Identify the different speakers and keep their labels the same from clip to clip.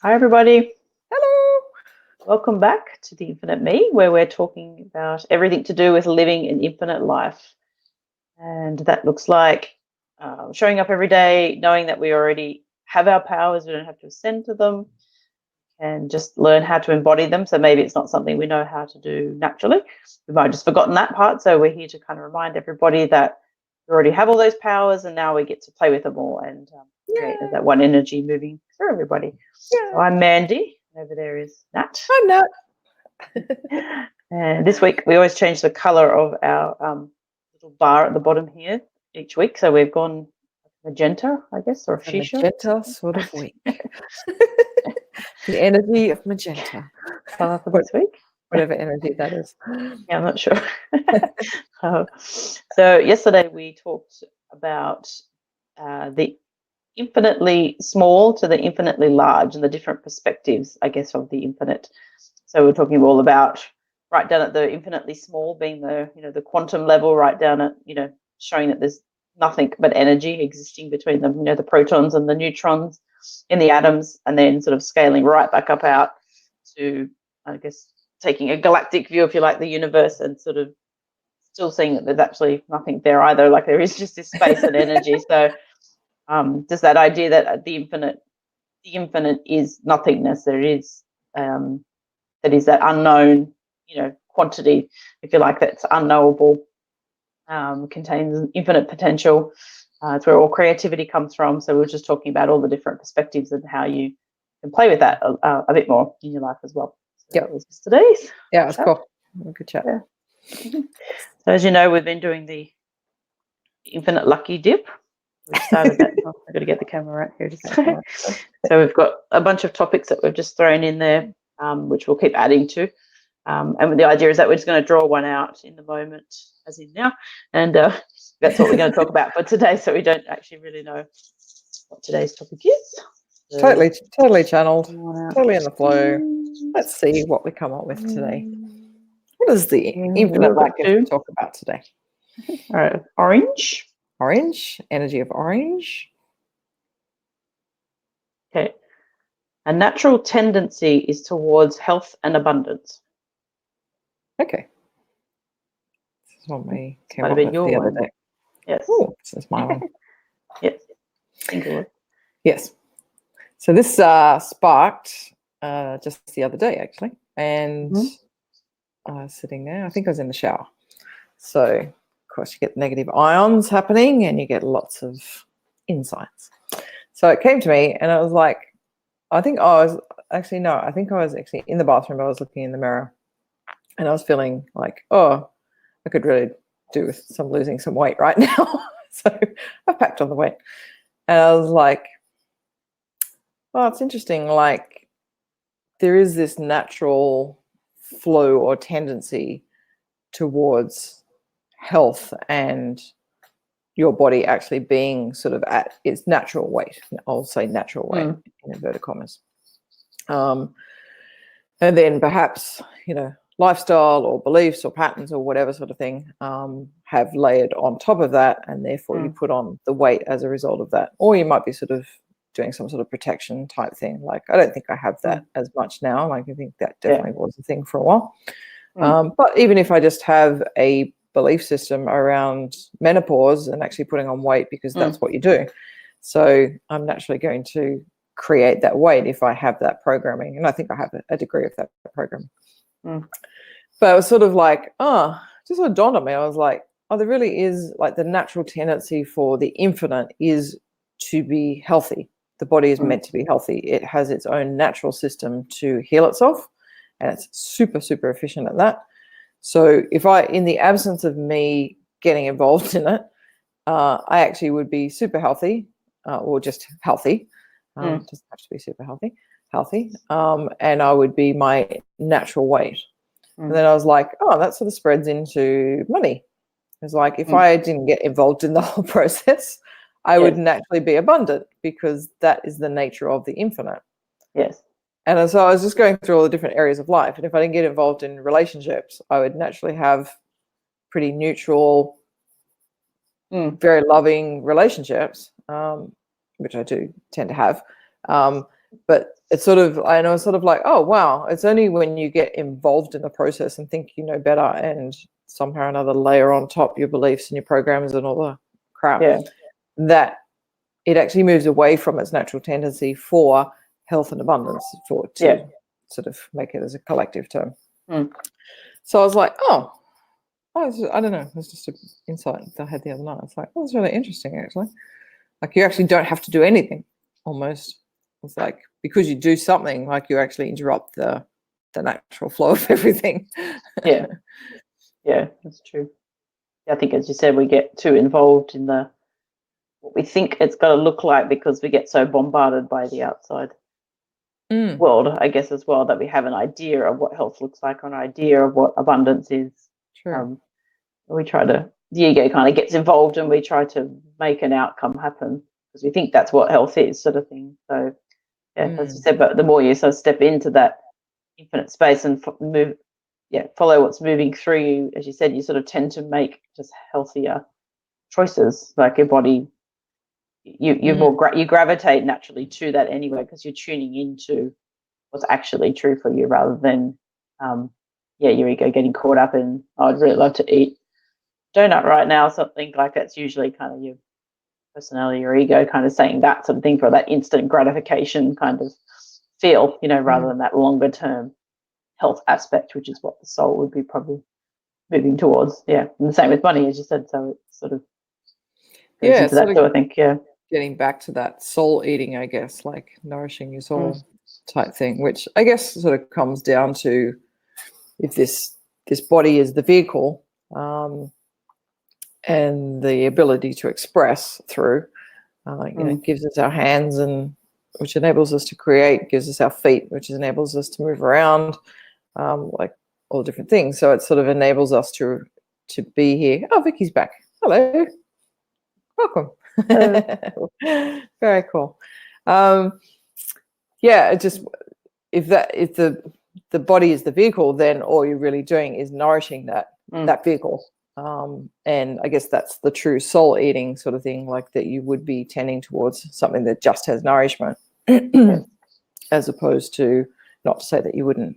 Speaker 1: Hi, everybody.
Speaker 2: Hello.
Speaker 1: Welcome back to the Infinite Me, where we're talking about everything to do with living an infinite life. And that looks like showing up every day, knowing that we already have our powers, we don't have to ascend to them, and just learn how to embody them. So maybe it's not something we know how to do naturally. We might have just forgotten that part. So we're here to kind of remind everybody that we already have all those powers, and now we get to play with them all and create that one energy moving through everybody. So I'm Mandy. Over there is Nat.
Speaker 2: I'm Nat.
Speaker 1: And this week we always change the colour of our little bar at the bottom here each week. So we've gone magenta, I guess, or fuchsia.
Speaker 2: Magenta sort of week. The energy of magenta.
Speaker 1: For this week.
Speaker 2: Whatever energy that is.
Speaker 1: Yeah, I'm not sure. So yesterday we talked about the infinitely small to the infinitely large and the different perspectives, I guess, of the infinite. So we're talking all about right down at the infinitely small being the, the quantum level, right down at, showing that there's nothing but energy existing between them, the protons and the neutrons in the atoms, and then sort of scaling right back up out to, I guess, taking a galactic view, if you like, the universe, and sort of still seeing that there's actually nothing there either, like there is just this space and energy. So just that idea that the infinite is nothingness. There is that is that unknown, quantity, if you like, that's unknowable, contains infinite potential. It's where all creativity comes from. So we're just talking about all the different perspectives and how you can play with that a bit more in your life as well. So that was today's.
Speaker 2: Yeah, it's cool. Good chat.
Speaker 1: Yeah. So as you know, we've been doing the infinite lucky dip. We started that. I've got to get the camera right here. So we've got a bunch of topics that we've just thrown in there, which we'll keep adding to. And the idea is that we're just going to draw one out in the moment, as in now, and that's what we're going to talk about for today. So we don't actually really know what today's topic is. So
Speaker 2: totally channeled, totally in the flow. Let's see what we come up with today. What is the infinite light gift to talk about today?
Speaker 1: All right, orange.
Speaker 2: Orange, energy of orange.
Speaker 1: Okay. A natural tendency is towards health and abundance.
Speaker 2: Okay. This is what we came
Speaker 1: Might
Speaker 2: up
Speaker 1: have
Speaker 2: with
Speaker 1: been
Speaker 2: the
Speaker 1: your
Speaker 2: other
Speaker 1: one.
Speaker 2: day.
Speaker 1: Yes.
Speaker 2: Oh, this is my one.
Speaker 1: Yes. I think it was.
Speaker 2: Yes. So this sparked just the other day, actually. And I was sitting there. I think I was in the shower. So, of course, you get negative ions happening and you get lots of insights. So it came to me and I was like, I think I was actually in the bathroom. I was looking in the mirror and I was feeling like, oh, I could really do with losing some weight right now. So I packed on the weight. And I was like, oh, it's interesting. Like there is this natural flow or tendency towards health and your body actually being sort of at its natural weight. I'll say natural weight in inverted commas. And then perhaps, lifestyle or beliefs or patterns or whatever sort of thing have layered on top of that, and therefore you put on the weight as a result of that. Or you might be sort of doing some sort of protection type thing. Like, I don't think I have that as much now. Like, I think that definitely was a thing for a while. But even if I just have a belief system around menopause and actually putting on weight because that's what you do. So I'm naturally going to create that weight if I have that programming. And I think I have a degree of that programming. But it was sort of like, just sort of dawned on me. I was like, there really is like the natural tendency for the infinite is to be healthy. The body is meant to be healthy. It has its own natural system to heal itself. And it's super, super efficient at that. So if in the absence of me getting involved in it, I actually would be super healthy or just healthy. Doesn't have to be super healthy. And I would be my natural weight. And then I was like, that sort of spreads into money. It's like if I didn't get involved in the whole process, I would naturally be abundant because that is the nature of the infinite.
Speaker 1: Yes.
Speaker 2: And so I was just going through all the different areas of life. And if I didn't get involved in relationships, I would naturally have pretty neutral, very loving relationships, which I do tend to have. But it's sort of, I know, it's sort of like, oh, wow, it's only when you get involved in the process and think you know better and somehow or another layer on top your beliefs and your programs and all the crap, that it actually moves away from its natural tendency for health and abundance, to sort of make it as a collective term. So I was like, oh, I don't know. It was just an insight that I had the other night. It's like, oh, it's really interesting, actually. Like, you actually don't have to do anything, almost. It's like, because you do something, like, you actually interrupt the natural flow of everything.
Speaker 1: Yeah, that's true. I think, as you said, we get too involved in what we think it's got to look like because we get so bombarded by the outside world, I guess, as well, that we have an idea of what health looks like, or an idea of what abundance is.
Speaker 2: True.
Speaker 1: The ego kind of gets involved, and we try to make an outcome happen because we think that's what health is, sort of thing. So, as you said, but the more you sort of step into that infinite space and follow what's moving through you, as you said, you sort of tend to make just healthier choices. Like, your body, you gravitate naturally to that anyway, because you're tuning into what's actually true for you, rather than your ego getting caught up in, oh, I'd really love to eat donut right now, something like that's usually kind of your personality or ego kind of saying that sort of thing for that instant gratification kind of feel, rather than that longer term health aspect, which is what the soul would be probably moving towards. And the same with money, as you said. So it's sort of goes into that too, I think.
Speaker 2: Getting back to that soul eating, I guess, like nourishing your soul type thing, which I guess sort of comes down to, if this body is the vehicle, and the ability to express through, gives us our hands, and which enables us to create, gives us our feet, which enables us to move around, like all different things. So it sort of enables us to be here. Oh, Vicky's back. Hello. Welcome. Very cool. It just, if the body is the vehicle, then all you're really doing is nourishing that vehicle. And I guess that's the true soul eating sort of thing, like that you would be tending towards something that just has nourishment, as opposed to, not to say that you wouldn't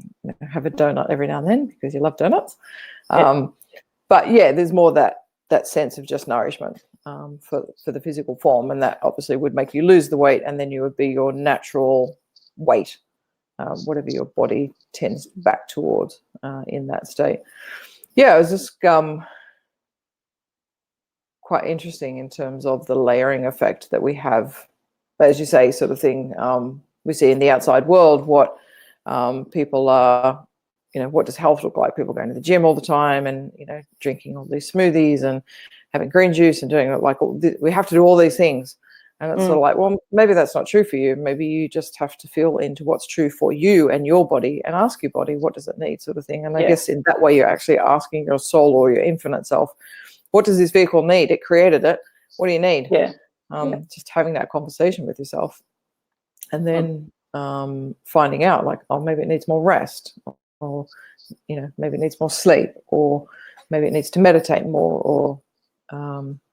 Speaker 2: have a donut every now and then because you love donuts. But there's more that sense of just nourishment for the physical form, and that obviously would make you lose the weight, and then you would be your natural weight, whatever your body tends back towards in that state. It was just quite interesting in terms of the layering effect that we have, as you say, sort of thing. We see in the outside world what people are, what does health look like? People going to the gym all the time and, drinking all these smoothies and having green juice and doing it, like, we have to do all these things. And it's sort of like, well, maybe that's not true for you. Maybe you just have to feel into what's true for you and your body, and ask your body, what does it need, sort of thing. And I guess in that way, you're actually asking your soul or your infinite self, what does this vehicle need? It created it. What do you need? Just having that conversation with yourself, and then finding out, like, oh, maybe it needs more rest, or maybe it needs more sleep, or maybe it needs to meditate more, or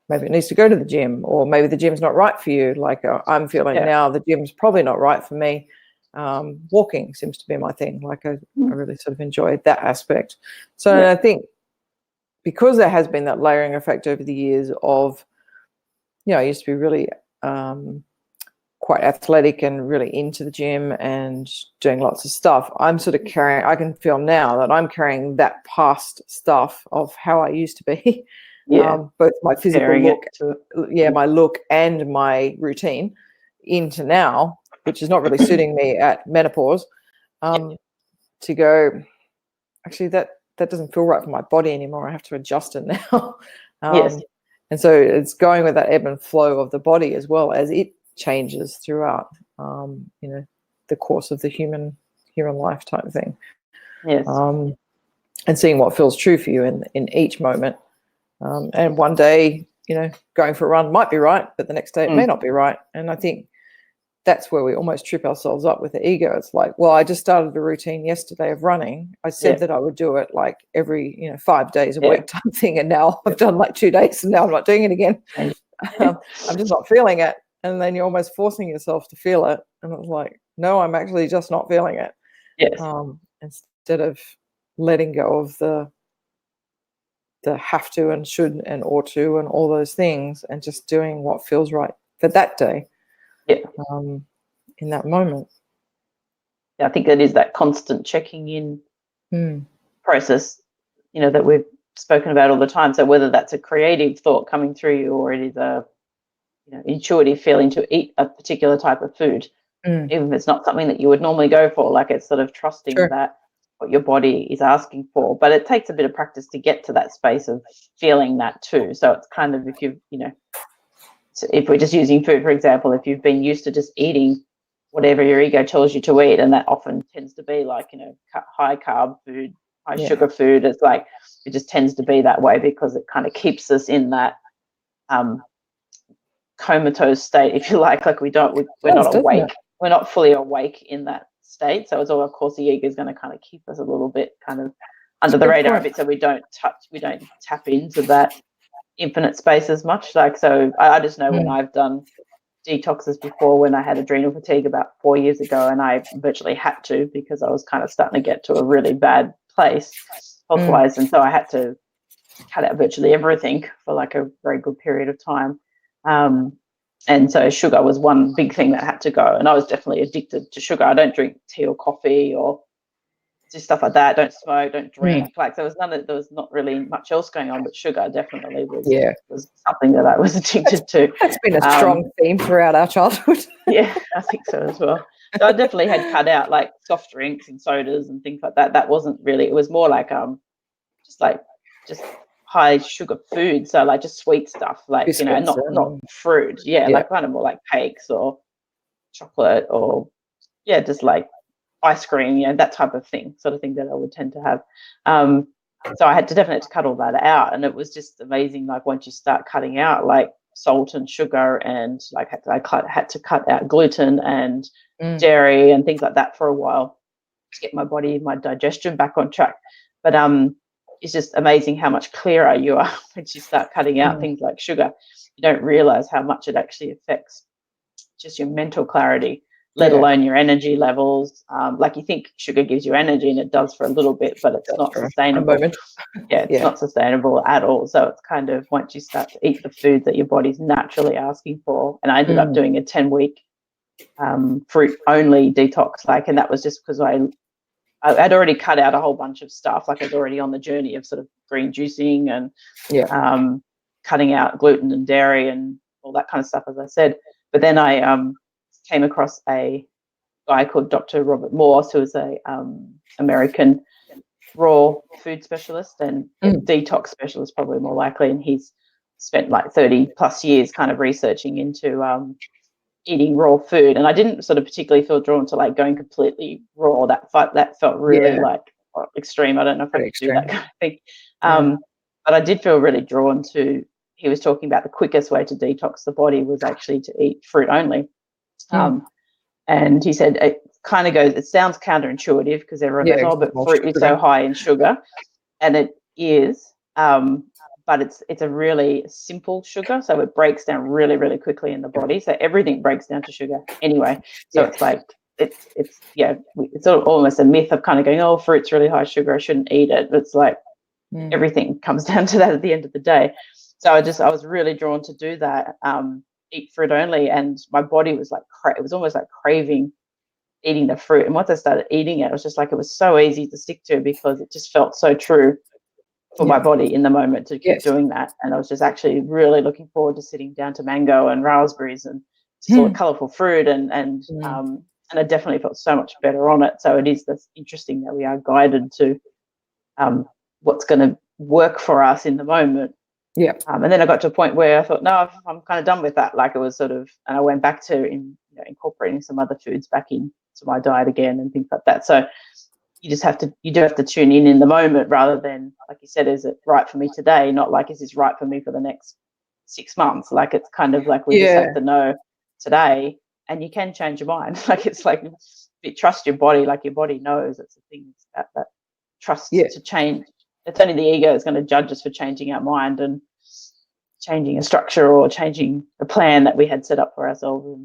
Speaker 2: maybe it needs to go to the gym, or maybe the gym's not right for you. Like, I'm feeling now the gym's probably not right for me. Walking seems to be my thing. Like, I really sort of enjoyed that aspect. So I think, because there has been that layering effect over the years of, I used to be really quite athletic and really into the gym and doing lots of stuff. I'm sort of I can feel now that I'm carrying that past stuff of how I used to be. Both my physical look, my look and my routine into now, which is not really suiting me at menopause, to go, actually, that doesn't feel right for my body anymore. I have to adjust it now. And so it's going with that ebb and flow of the body, as well as it changes throughout, the course of the human life type thing. And seeing what feels true for you in each moment. And one day, going for a run might be right, but the next day it may not be right. And I think that's where we almost trip ourselves up with the ego. It's like, well, I just started a routine yesterday of running. I said that I would do it like every, 5 days a week type thing. And now I've done like 2 days, and now I'm not doing it again. I'm just not feeling it. and then you're almost forcing yourself to feel it. And it was like, no, I'm actually just not feeling it.
Speaker 1: Yes.
Speaker 2: Instead of letting go of the have to and should and ought to and all those things, and just doing what feels right for that day.
Speaker 1: Yeah.
Speaker 2: In that moment.
Speaker 1: Yeah, I think it is that constant checking in process, that we've spoken about all the time. So whether that's a creative thought coming through you, or it is a intuitive feeling to eat a particular type of food, even if it's not something that you would normally go for, like it's sort of trusting that what your body is asking for. But it takes a bit of practice to get to that space of feeling that too. So it's kind of, if we're just using food, for example, if you've been used to just eating whatever your ego tells you to eat, and that often tends to be like, high carb food, high sugar food, it's like, it just tends to be that way because it kind of keeps us in that comatose state, if you like we're not awake. We're not fully awake in that state. So it's all, of course, the ego is going to kind of keep us a little bit kind of under the radar a bit, so we don't tap into that infinite space as much. So I just know when I've done detoxes before, when I had adrenal fatigue about 4 years ago, and I virtually had to, because I was kind of starting to get to a really bad place health-wise, and so I had to cut out virtually everything for like a very good period of time. And so sugar was one big thing that had to go, and I was definitely addicted to sugar. I don't drink tea or coffee or just stuff like that. Don't smoke, don't drink. There was not really much else going on, but sugar definitely was something that I was addicted to.
Speaker 2: That's been a strong theme throughout our childhood.
Speaker 1: Yeah, I think so as well. So I definitely had cut out like soft drinks and sodas and things like that. That wasn't really, it was more like just high sugar food, so like just sweet stuff, like
Speaker 2: Biscuits,
Speaker 1: not fruit, like kind of more like cakes or chocolate, or just like ice cream, that type of thing, sort of thing that I would tend to have. So I had to definitely cut all that out, and it was just amazing. Like once you start cutting out like salt and sugar, and like I had to cut out gluten and dairy and things like that for a while to get my digestion back on track. But it's just amazing how much clearer you are once you start cutting out things like sugar. You don't realize how much it actually affects just your mental clarity, let alone your energy levels. Like you think sugar gives you energy, and it does for a little bit, but it's not sustainable. It's not sustainable at all. So it's kind of, once you start to eat the food that your body's naturally asking for, and I ended up doing a 10-week fruit only detox, and that was just because I'd already cut out a whole bunch of stuff. Like I was already on the journey of sort of green juicing and cutting out gluten and dairy and all that kind of stuff, as I said. But then I came across a guy called Dr. Robert Morse, who is a American raw food specialist and detox specialist, probably more likely. And he's spent like 30 plus years kind of researching into eating raw food, and I didn't sort of particularly feel drawn to like going completely raw. That felt really like extreme. I don't know if I could do that kind of thing. But I did feel really drawn to, he was talking about the quickest way to detox the body was actually to eat fruit only. And he said it kind of goes, it sounds counterintuitive because everyone goes, oh, but fruit is so high in sugar, and it is. But it's a really simple sugar, so it breaks down really, really quickly in the body. So everything breaks down to sugar anyway. So it's like it's sort of almost a myth of kind of going, oh, fruit's really high sugar, I shouldn't eat it. But it's like everything comes down to that at the end of the day. So I was really drawn to do that, eat fruit only, and my body was like it was almost like craving eating the fruit. And once I started eating it, it was just like it was so easy to stick to because it just felt so true for my body in the moment to keep doing that. And I was just actually really looking forward to sitting down to mango and raspberries and just all the colourful fruit, and I definitely felt so much better on it. So it is this interesting that we are guided to what's going to work for us in the moment. And then I got to a point where I thought, no, I'm kind of done with that. Like it was sort of, and I went back to incorporating some other foods back into my diet again and things like that. So you do have to tune in the moment, rather than, like you said, is it right for me today? Not like, is this right for me for the next 6 months? Like it's kind of like we just have to know today, and you can change your mind. Like it's like, if you trust your body, like your body knows. It's the thing, that trust to change. It's only the ego that's going to judge us for changing our mind, and changing a structure or changing a plan that we had set up for ourselves.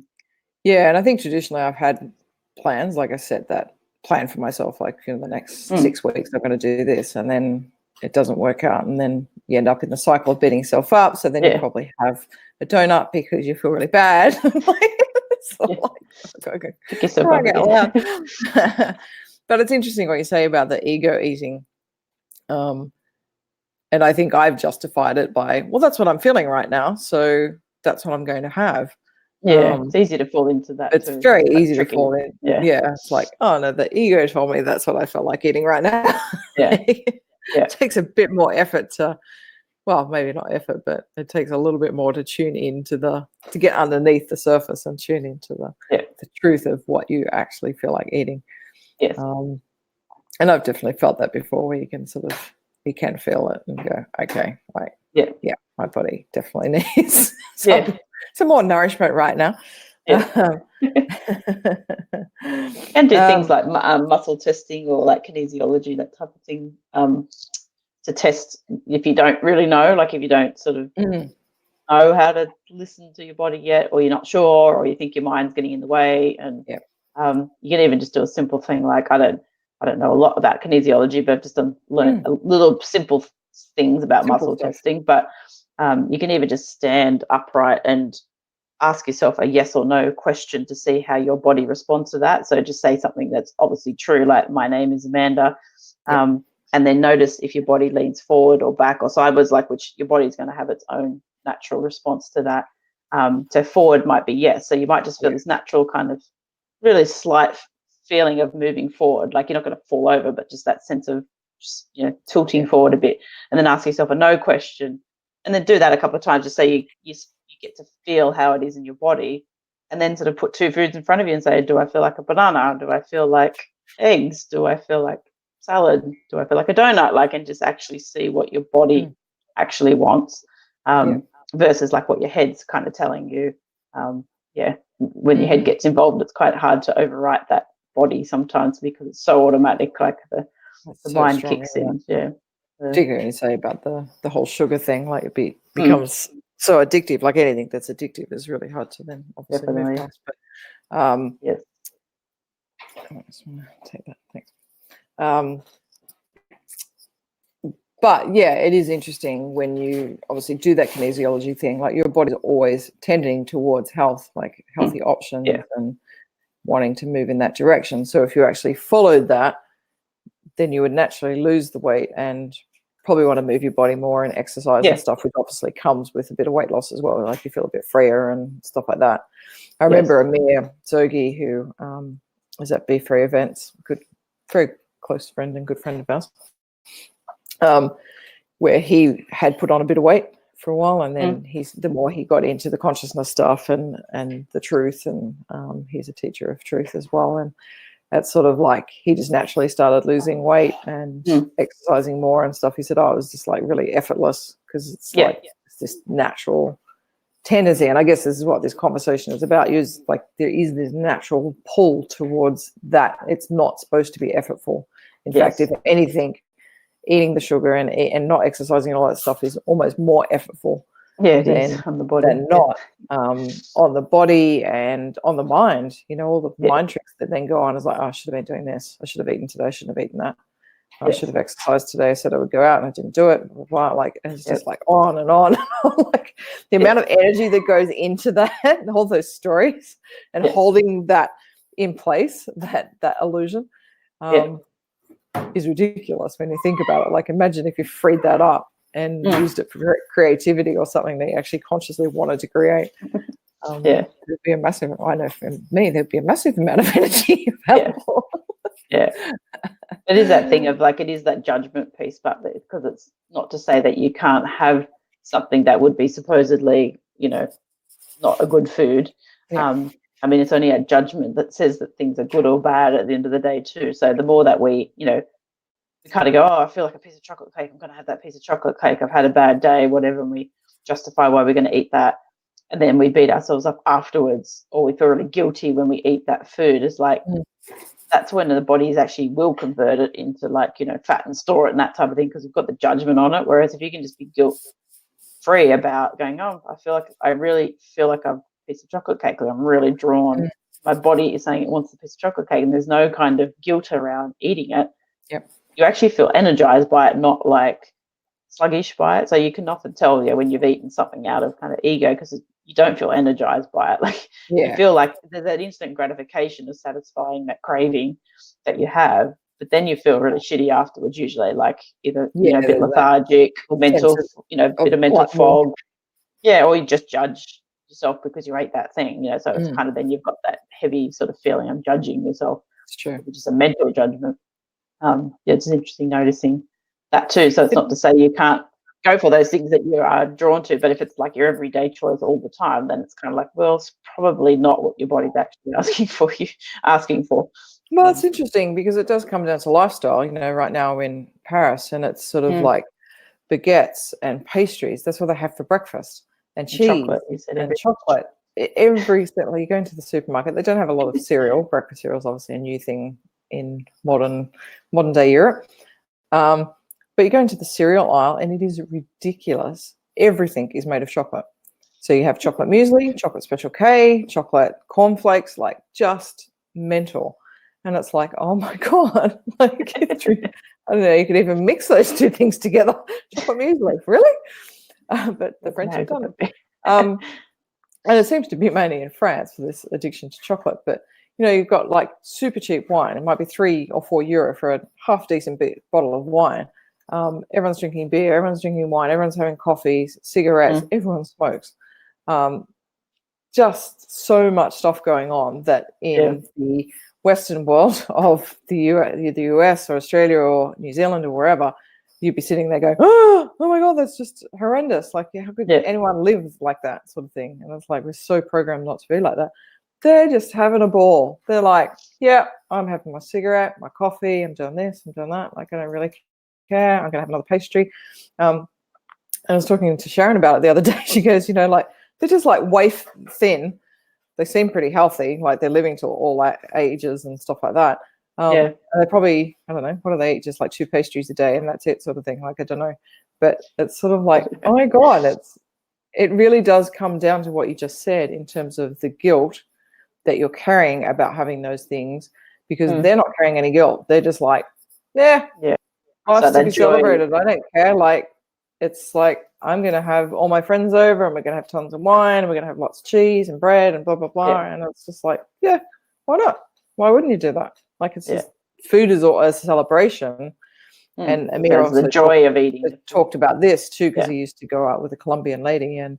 Speaker 2: Yeah, and I think traditionally I've had plans, like I said, that plan for myself, like the next 6 weeks I'm going to do this, and then it doesn't work out, and then you end up in the cycle of beating yourself up. So then you probably have a donut because you feel really bad. But it's interesting what you say about the ego eating. And I think I've justified it by, well, that's what I'm feeling right now, so that's what I'm going to have.
Speaker 1: Yeah, it's easy to fall into that.
Speaker 2: It's very easy to fall in. Yeah, it's like, oh no, the ego told me that's what I felt like eating right now. It takes a bit more effort to, well, maybe not effort, but it takes a little bit more to tune into to get underneath the surface and tune into the truth of what you actually feel like eating.
Speaker 1: Yes.
Speaker 2: And I've definitely felt that before, where you can can feel it and go, okay, right, yeah, my body definitely needs some more nourishment right now.
Speaker 1: And do things like muscle testing or like kinesiology, that type of thing, to test if you don't really know, like if you don't sort of know how to listen to your body yet, or you're not sure, or you think your mind's getting in the way. And you can even just do a simple thing like, I don't know a lot about kinesiology, but I've just learned a little simple things about muscle testing. But you can even just stand upright and ask yourself a yes or no question to see how your body responds to that. So just say something that's obviously true, like my name is Amanda, and then notice if your body leans forward or back or sideways, like which your body's going to have its own natural response to that. So forward might be yes. So you might just feel this natural kind of really slight feeling of moving forward, like you're not going to fall over, but just that sense of just, tilting forward a bit. And then ask yourself a no question, and then do that a couple of times, just so you get to feel how it is in your body, and then sort of put two foods in front of you and say, do I feel like a banana? Do I feel like eggs? Do I feel like salad? Do I feel like a donut? Like, and just actually see what your body actually wants, versus like what your head's kind of telling you. When your head gets involved, it's quite hard to overwrite that body sometimes because it's so automatic, like the mind kicks in.
Speaker 2: Particularly you say about the whole sugar thing, like it becomes so addictive. Like anything that's addictive is really hard to then obviously move past. But I just want to take that. Thanks. But yeah, it is interesting when you obviously do that kinesiology thing. Like your body's always tending towards health, like healthy options, and wanting to move in that direction. So if you actually followed that, then you would naturally lose the weight and probably want to move your body more and exercise and stuff, which obviously comes with a bit of weight loss as well. Like you feel a bit freer and stuff like that. I remember 𝘼𝐻, who is at Be Free events, very close friend and good friend of ours, where he had put on a bit of weight for a while, and then the more he got into the consciousness stuff and the truth, and he's a teacher of truth as well, and that's sort of like he just naturally started losing weight and exercising more and stuff. He said, it was just like really effortless because it's like it's this natural tendency. And I guess this is what this conversation is about. Is like there is this natural pull towards that. It's not supposed to be effortful. In fact, if anything, eating the sugar and not exercising and all that stuff is almost more effortful.
Speaker 1: It is on the body
Speaker 2: than not. On the body and on the mind, all the mind tricks that then go on is like, I should have been doing this. I should have eaten today. I shouldn't have eaten that. I should have exercised today. I said I would go out and I didn't do it. Like, and it's just like on and on. Like the amount of energy that goes into that and all those stories and holding that in place, that illusion is ridiculous when you think about it. Like imagine if you freed that up and used it for creativity or something that you actually consciously wanted to create. There'd be a massive, I know for me, there'd be a massive amount of energy available.
Speaker 1: It is that thing of like, it is that judgment piece, but because it's not to say that you can't have something that would be supposedly, not a good food. I mean, it's only a judgment that says that things are good or bad at the end of the day too. So the more that we kind of go, I feel like a piece of chocolate cake, I'm going to have that piece of chocolate cake. I've had a bad day, whatever, and we justify why we're going to eat that. And then we beat ourselves up afterwards, or we feel really guilty when we eat that food. It's like, that's when the bodies actually will convert it into like, fat and store it and that type of thing, because we've got the judgment on it. Whereas if you can just be free about going, oh, I really feel like I'm a piece of chocolate cake, because I'm really drawn. My body is saying it wants a piece of chocolate cake, and there's no kind of guilt around eating it.
Speaker 2: Yep.
Speaker 1: You actually feel energized by it, not like sluggish by it. So you can often tell, when you've eaten something out of kind of ego, because you don't feel energized by it. Like you feel like there's that instant gratification of satisfying that craving that you have, but then you feel really shitty afterwards, usually, like either a bit lethargic or mental, bit of mental fog. Yeah, or you just judge yourself because you ate that thing, so it's kind of, then you've got that heavy sort of feeling of judging yourself.
Speaker 2: It's true.
Speaker 1: Which is a mental judgment. It's interesting noticing that too. So it's not to say you can't go for those things that you are drawn to, but if it's like your everyday choice all the time, then it's kind of like, well, it's probably not what your body's actually asking for.
Speaker 2: Well, it's interesting because it does come down to lifestyle. Right now we're in Paris, and it's sort of like baguettes and pastries. That's what they have for breakfast, and cheese
Speaker 1: chocolate,
Speaker 2: and chocolate. Every step, you go into the supermarket, they don't have a lot of cereal. Breakfast cereal is obviously a new thing in modern day Europe. But you go into the cereal aisle, and it is ridiculous. Everything is made of chocolate. So you have chocolate muesli, chocolate Special K, chocolate cornflakes, like just mental. And it's like, oh my God, like I don't know, you could even mix those two things together. Chocolate muesli, really? But the French have done it. And it seems to be mainly in France for this addiction to chocolate. But you've got like super cheap wine. It might be €3 or €4 for a half decent bottle of wine. Everyone's drinking beer, everyone's drinking wine, everyone's having coffees, cigarettes, everyone smokes. Just so much stuff going on that in the Western world of the US or Australia or New Zealand or wherever, you'd be sitting there going, oh my God, that's just horrendous. Like, how could anyone live like that sort of thing? And it's like, we're so programmed not to be like that. They're just having a ball. They're like, yeah, I'm having my cigarette, my coffee, I'm doing this, I'm doing that. Like, I don't really care. I'm going to have another pastry. And I was talking to Sharon about it the other day. She goes, like, they're just like waif thin. They seem pretty healthy, like they're living to all ages and stuff like that. And they probably, I don't know, what do they eat? Just like 2 pastries a day and that's it, sort of thing. Like, I don't know. But it's sort of like, oh my God, it really does come down to what you just said in terms of the guilt that you're carrying about having those things, because they're not carrying any guilt. They're just like, life's to be celebrated. I don't care. Like, it's like, I'm going to have all my friends over and we're going to have tons of wine and we're going to have lots of cheese and bread and blah, blah, blah. And it's just like, why not? Why wouldn't you do that? Like, it's just, food is a celebration. And Amir also
Speaker 1: the joy of eating.
Speaker 2: Talked about this too, because he used to go out with a Colombian lady, and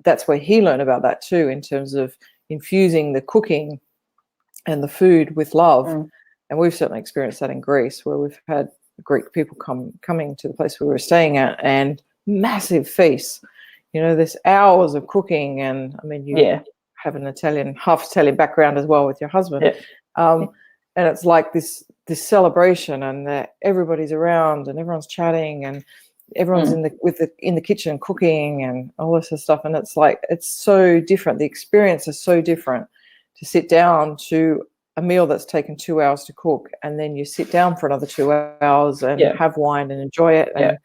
Speaker 2: that's where he learned about that too, in terms of infusing the cooking and the food with love. And we've certainly experienced that in Greece, where we've had Greek people coming to the place where we were staying at, and massive feasts. There's hours of cooking, and I mean, you have an half Italian background as well with your husband, and it's like this celebration, and everybody's around, and everyone's chatting, and everyone's in the kitchen cooking, and all this sort of stuff. And it's like, it's so different. The experience is so different to sit down to a meal that's taken 2 hours to cook, and then you sit down for another 2 hours and have wine and enjoy it. And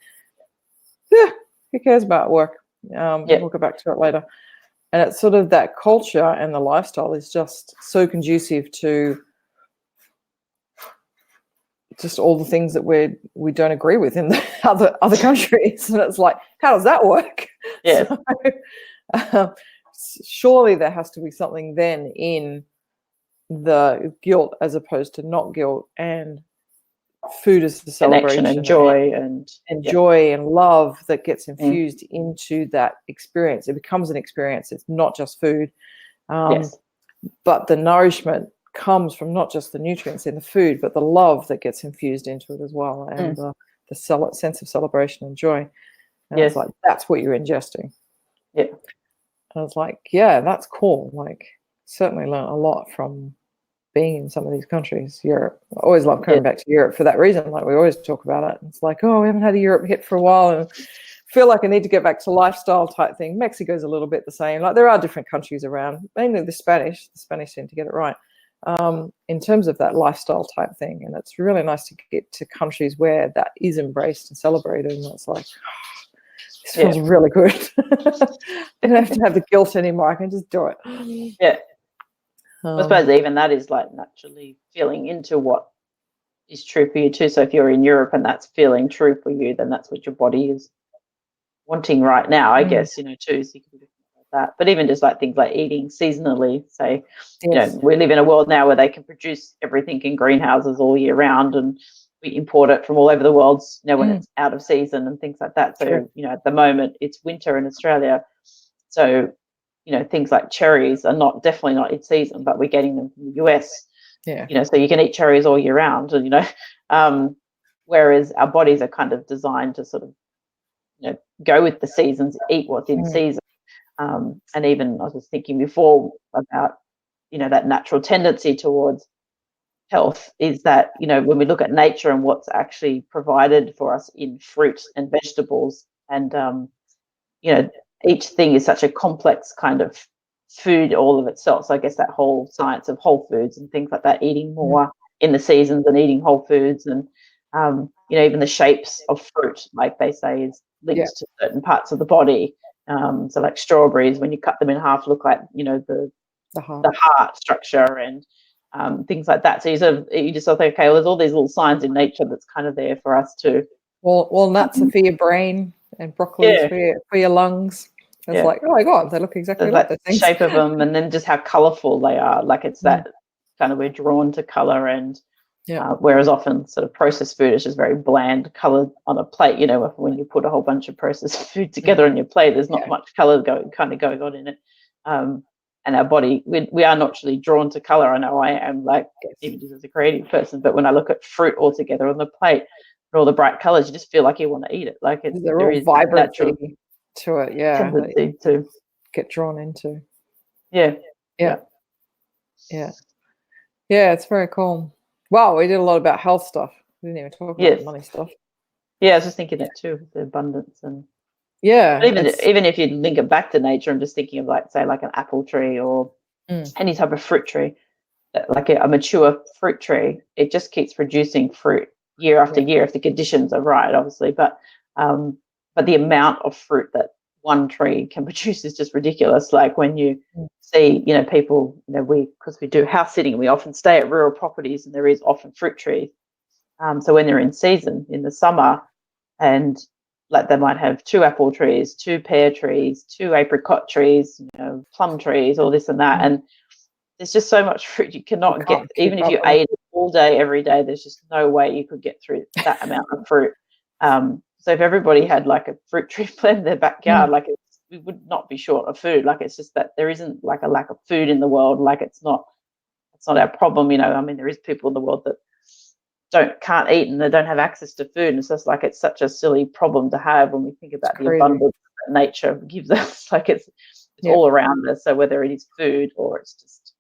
Speaker 2: who cares about work? We'll get back to it later. And it's sort of that culture, and the lifestyle is just so conducive to just all the things that we don't agree with in the other countries. And it's like, how does that work? So, surely there has to be something then in the guilt as opposed to not guilt, and food is the celebration
Speaker 1: and joy
Speaker 2: and joy and love that gets infused into that experience. It becomes an experience. It's not just food, but the nourishment comes from not just the nutrients in the food, but the love that gets infused into it as well, and the sense of celebration and joy. And it's like, that's what you're ingesting. I was like, that's cool. Like, certainly learned a lot from being in some of these countries. Europe, I always love coming back to Europe for that reason. Like, we always talk about it. It's like, oh, we haven't had a Europe hit for a while, and feel like I need to get back to lifestyle type thing. Mexico's a little bit the same. Like, there are different countries around, mainly the Spanish seem to get it right in terms of that lifestyle type thing. And it's really nice to get to countries where that is embraced and celebrated. And it's like, feels really good. I don't have to have the guilt anymore. I can just do it.
Speaker 1: Yeah. I suppose even that is like naturally feeling into what is true for you too. So if you're in Europe and that's feeling true for you, then that's what your body is wanting right now, I guess, too. So you can do that. But even just like things like eating seasonally, say, we live in a world now where they can produce everything in greenhouses all year round, and we import it from all over the world, when it's out of season and things like that. So, at the moment it's winter in Australia. So, things like cherries are definitely not in season, but we're getting them from the US.
Speaker 2: Yeah.
Speaker 1: So you can eat cherries all year round, and, whereas our bodies are kind of designed to sort of, go with the seasons, eat what's in season. And even I was thinking before about, that natural tendency towards health is that, when we look at nature and what's actually provided for us in fruit and vegetables, and, each thing is such a complex kind of food all of itself. So I guess that whole science of whole foods and things like that, eating more in the seasons and eating whole foods, and, even the shapes of fruit, like they say, is linked to certain parts of the body. So like strawberries, when you cut them in half, look like, the heart structure, and things like that. So you just think, okay, well, there's all these little signs in nature that's kind of there for us to.
Speaker 2: Walnuts are for your brain, and broccoli for your lungs. It's like, oh my God, they look exactly like the
Speaker 1: shape of them, and then just how colourful they are. Like it's that kind of, we're drawn to colour, and whereas often sort of processed food is just very bland colour on a plate. When you put a whole bunch of processed food together on your plate, there's not much colour going on in it. And our body, we are naturally drawn to colour. I know I am, like, even just as a creative person, but when I look at fruit all together on the plate, all the bright colours, you just feel like you want to eat it. Like
Speaker 2: they're all vibrant to it,
Speaker 1: tendency to
Speaker 2: get drawn into.
Speaker 1: Yeah,
Speaker 2: it's very cool. Wow, we did a lot about health stuff. We didn't even talk about money stuff.
Speaker 1: Yeah, I was just thinking that too, the abundance. And
Speaker 2: but
Speaker 1: even if you link it back to nature, I'm just thinking of, like, say, like an apple tree or any type of fruit tree, like a mature fruit tree. It just keeps producing fruit year after year if the conditions are right, obviously. But the amount of fruit that one tree can produce is just ridiculous. Like when you see, people, because we do house sitting, we often stay at rural properties, and there is often fruit trees. So when they're in season in the summer, and like they might have 2 apple trees, 2 pear trees, 2 apricot trees, plum trees, all this and that, and there's just so much fruit you cannot get. Even if you ate it all day, every day, there's just no way you could get through that amount of fruit. So if everybody had like a fruit tree plant in their backyard, like we would not be short of food. Like it's just that there isn't like a lack of food in the world. Like it's not our problem. I mean, there is people in the world that can't eat and they don't have access to food. And it's just like, it's such a silly problem to have when we think about the abundance that nature gives us. Like it's all around us. So whether it is food or it's just,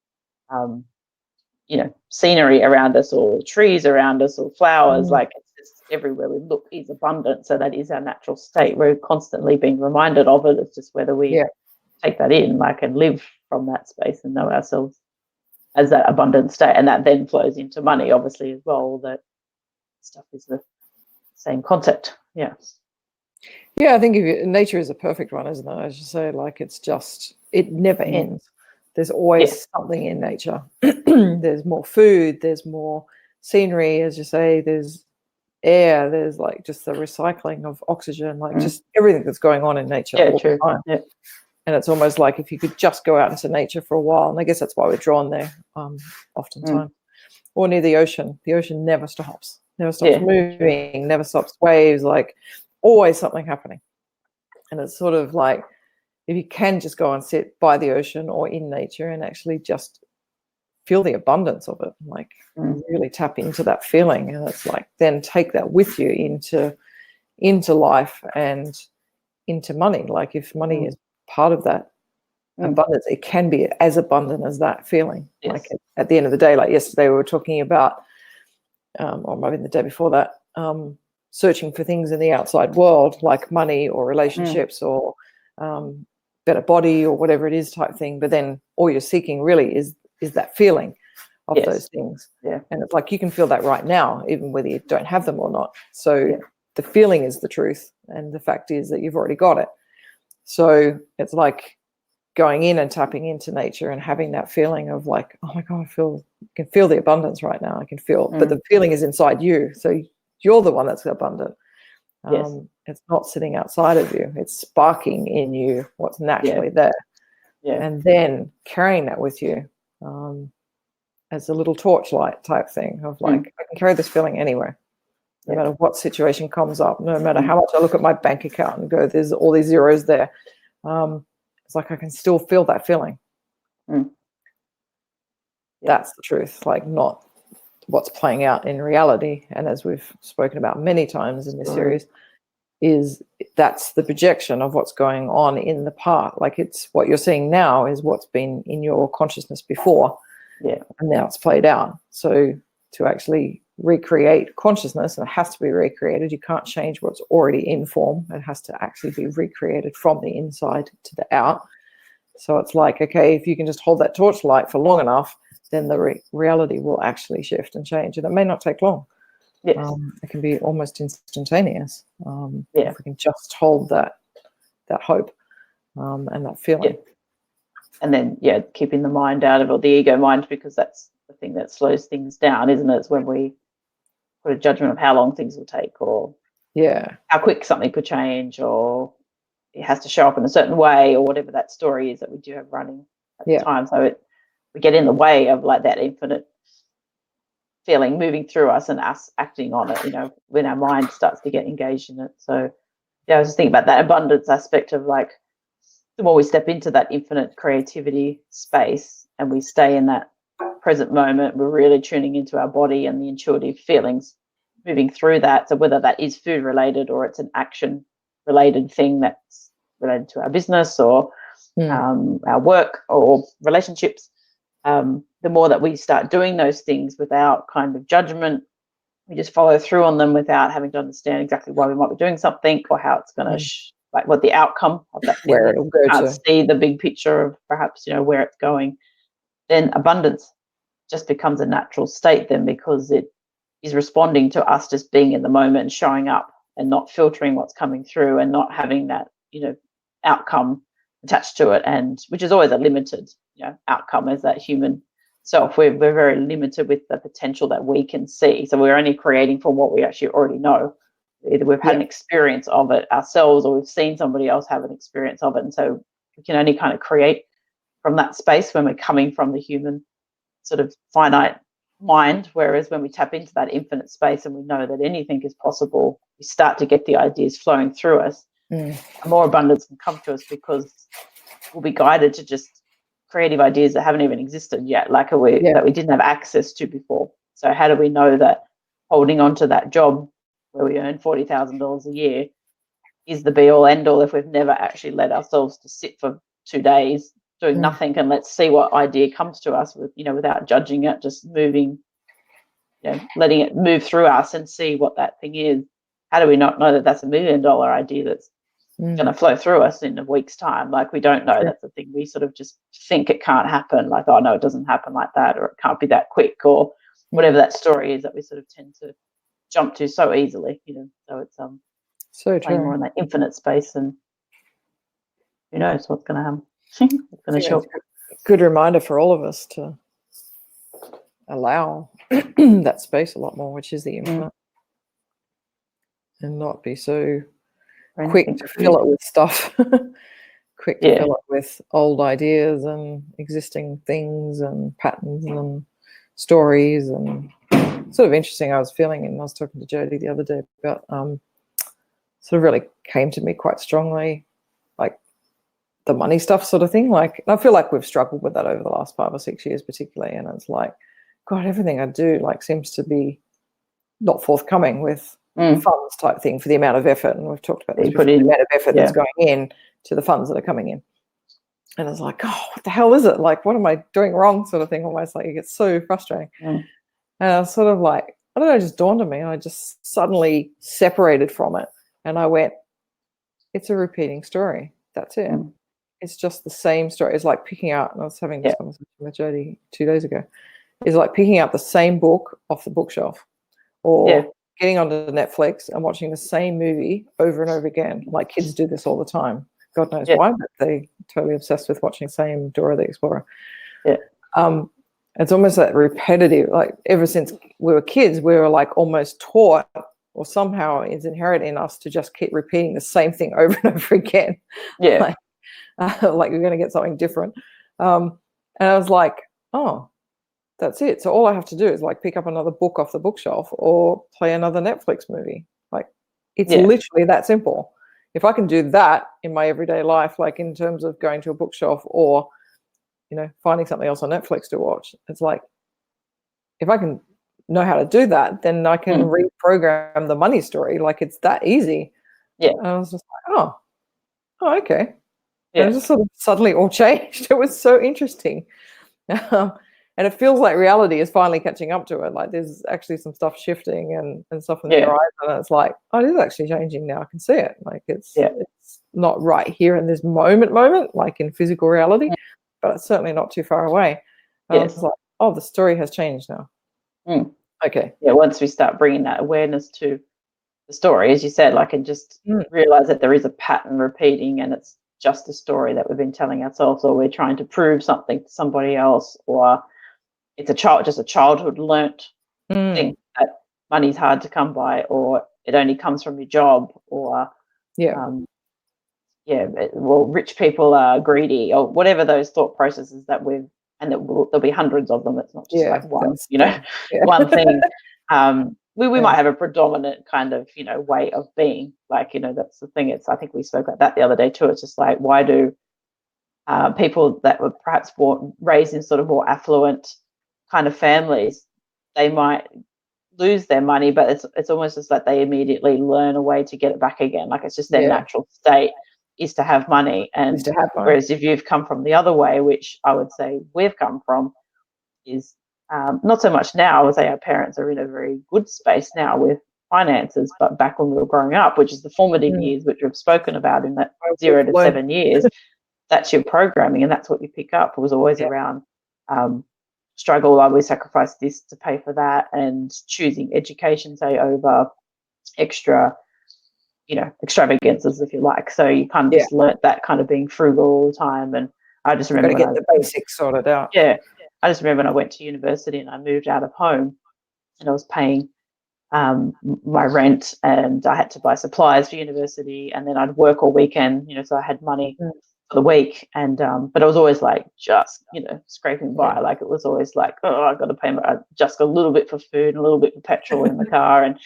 Speaker 1: scenery around us, or trees around us, or flowers, like it's just everywhere we look is abundant. So that is our natural state. We're constantly being reminded of it. It's just whether we take that in, like, and live from that space and know ourselves as that abundant state. And that then flows into money, obviously, as well. That stuff is the same concept. I
Speaker 2: think nature is a perfect one, isn't it? As you say, like it never ends. There's always something in nature. There's more food, there's more scenery, as you say, there's air, there's like just the recycling of oxygen, like just everything that's going on in nature all the time. And it's almost like if you could just go out into nature for a while, and I guess that's why we're drawn there oftentimes. Or near the ocean never stops moving, never stops. Waves, like always something happening. And it's sort of like, if you can just go and sit by the ocean or in nature and actually just feel the abundance of it, like really tap into that feeling, and it's like then take that with you into life and into money. Like if money is part of that abundance, it can be as abundant as that feeling. Like at the end of the day, like yesterday we were talking about, or maybe the day before that, searching for things in the outside world, like money or relationships or better body or whatever it is type thing. But then all you're seeking really is that feeling of those things. And it's like you can feel that right now, even whether you don't have them or not. So the feeling is the truth, And the fact is that you've already got it. So it's like going in and tapping into nature and having that feeling of like, oh my God, I can feel the abundance right now. I can feel, but the feeling is inside you. So you're the one that's abundant.
Speaker 1: Yes.
Speaker 2: It's not sitting outside of you. It's sparking in you what's naturally there.
Speaker 1: Yeah.
Speaker 2: And then carrying that with you as a little torchlight type thing of like, I can carry this feeling anywhere, no matter what situation comes up, no matter how much I look at my bank account and go, there's all these zeros there. It's like I can still feel that feeling. That's the truth, like not what's playing out in reality. And as we've spoken about many times in this series, is that's the projection of what's going on in the part. Like it's what you're seeing now is what's been in your consciousness before. And now it's played out. So to actually recreate consciousness, and it has to be recreated. You can't change what's already in form. It has to actually be recreated from the inside to the out. So it's like, okay, if you can just hold that torchlight for long enough, then the reality will actually shift and change. And it may not take long. It can be almost instantaneous. If we can just hold that hope and that feeling.
Speaker 1: And then, keeping the mind out of it, the ego mind, because that's the thing that slows things down, isn't it? It's when we put a judgment of how long things will take, or how quick something could change, or it has to show up in a certain way, or whatever that story is that we do have running at the time. So we get in the way of like that infinite feeling moving through us and us acting on it, when our mind starts to get engaged in it. So I was just thinking about that abundance aspect of like, the more we step into that infinite creativity space and we stay in that present moment, we're really tuning into our body and the intuitive feelings moving through that. So whether that is food related or it's an action related thing that's related to our business or our work or relationships, the more that we start doing those things without kind of judgment, we just follow through on them without having to understand exactly why we might be doing something or how it's going to like what the outcome of that thing,
Speaker 2: where it'll go
Speaker 1: can't
Speaker 2: to.
Speaker 1: see the big picture of perhaps where it's going, then abundance just becomes a natural state then, because it is responding to us just being in the moment and showing up and not filtering what's coming through and not having that outcome attached to it, and which is always a limited outcome as that human self. We're very limited with the potential that we can see, so we're only creating from what we actually already know. Either we've had an experience of it ourselves or we've seen somebody else have an experience of it, and so we can only kind of create from that space when we're coming from the human sort of finite mind. Whereas when we tap into that infinite space and we know that anything is possible, we start to get the ideas flowing through us. More abundance can come to us because we'll be guided to just creative ideas that haven't even existed yet, like that we didn't have access to before. So how do we know that holding on to that job where we earn $40,000 a year is the be all end all if we've never actually let ourselves to sit for 2 days doing nothing and let's see what idea comes to us without judging it, just moving, letting it move through us and see what that thing is. How do we not know that that's $1 million idea that's going to flow through us in a week's time? Like, we don't know. That's the thing. We sort of just think it can't happen. Like, oh no, it doesn't happen like that, or it can't be that quick, or whatever that story is that we sort of tend to jump to so easily, so it's
Speaker 2: so
Speaker 1: playing more in that infinite space, and who knows what's going to happen. It's going to show up.
Speaker 2: Good reminder for all of us to allow that space a lot more, which is the infinite, and not be so quick to fill it with stuff. Quick to fill it with old ideas and existing things and patterns and stories. And sort of interesting, I was feeling, and I was talking to Jody the other day about sort of really came to me quite strongly, like the money stuff sort of thing. Like, I feel like we've struggled with that over the last 5 or 6 years particularly, and it's like, God, everything I do like seems to be not forthcoming with funds type thing for the amount of effort, and we've talked about this before, the amount of effort that's going in to the funds that are coming in. And it's like, oh, what the hell is it? Like, what am I doing wrong sort of thing? Almost like it gets so frustrating. And I was sort of like, I don't know, it just dawned on me, and I just suddenly separated from it. And I went, it's a repeating story. That's it. It's just the same story. It's like picking out, and I was having this conversation with Jody 2 days ago, it's like picking out the same book off the bookshelf, or getting onto Netflix and watching the same movie over and over again. Like kids do this all the time. God knows why, but they're totally obsessed with watching the same Dora the Explorer.
Speaker 1: Yeah.
Speaker 2: It's almost that repetitive, like ever since we were kids, we were like almost taught, or somehow it's inherent in us to just keep repeating the same thing over and over again.
Speaker 1: Yeah.
Speaker 2: Like you're going to get something different. And I was like, oh, that's it. So all I have to do is like pick up another book off the bookshelf or play another Netflix movie. Like it's literally that simple. If I can do that in my everyday life, like in terms of going to a bookshelf or, you know, finding something else on Netflix to watch, it's like, if I can know how to do that, then I can reprogram the money story. Like it's that easy.
Speaker 1: Yeah.
Speaker 2: And I was just like, oh, okay.
Speaker 1: Yeah.
Speaker 2: And it just sort of suddenly all changed. It was so interesting. And it feels like reality is finally catching up to it. Like there's actually some stuff shifting and stuff on the horizon. And it's like, oh, it is actually changing now. I can see it. Like it's not right here in this moment, like in physical reality, but it's certainly not too far away. I was like, oh, the story has changed now. Okay.
Speaker 1: Yeah, once we start bringing that awareness to the story, as you said, like, and just realize that there is a pattern repeating and it's just a story that we've been telling ourselves, or we're trying to prove something to somebody else, or it's just a childhood learnt thing that money's hard to come by, or it only comes from your job, or well, rich people are greedy, or whatever those thought processes that and there'll be hundreds of them. It's not just like one, you know, one thing. We might have a predominant kind of, you know, way of being, like, you know, that's the thing. I think we spoke about that the other day too. It's just like, why do people that were perhaps raised in sort of more affluent kind of families, they might lose their money, but it's almost just like they immediately learn a way to get it back again. Like it's just their natural state is to have money. And whereas if you've come from the other way, which I would say we've come from, is not so much now. I would say our parents are in a very good space now with finances, but back when we were growing up, which is the formative years, which we've spoken about in that 0 to 7 years, that's your programming and that's what you pick up. It was always around struggle. I will sacrifice this to pay for that, and choosing education, say, over extra, you know, extravagances, if you like. So you kind of just learnt that kind of being frugal all the time. And I just remember
Speaker 2: get the basics sorted out.
Speaker 1: Yeah. I just remember when I went to university and I moved out of home and I was paying my rent, and I had to buy supplies for university, and then I'd work all weekend, you know, so I had money for the week. And but I was always like just, you know, scraping by. Like it was always like, oh, I've got to pay just a little bit for food and a little bit for petrol in the car. And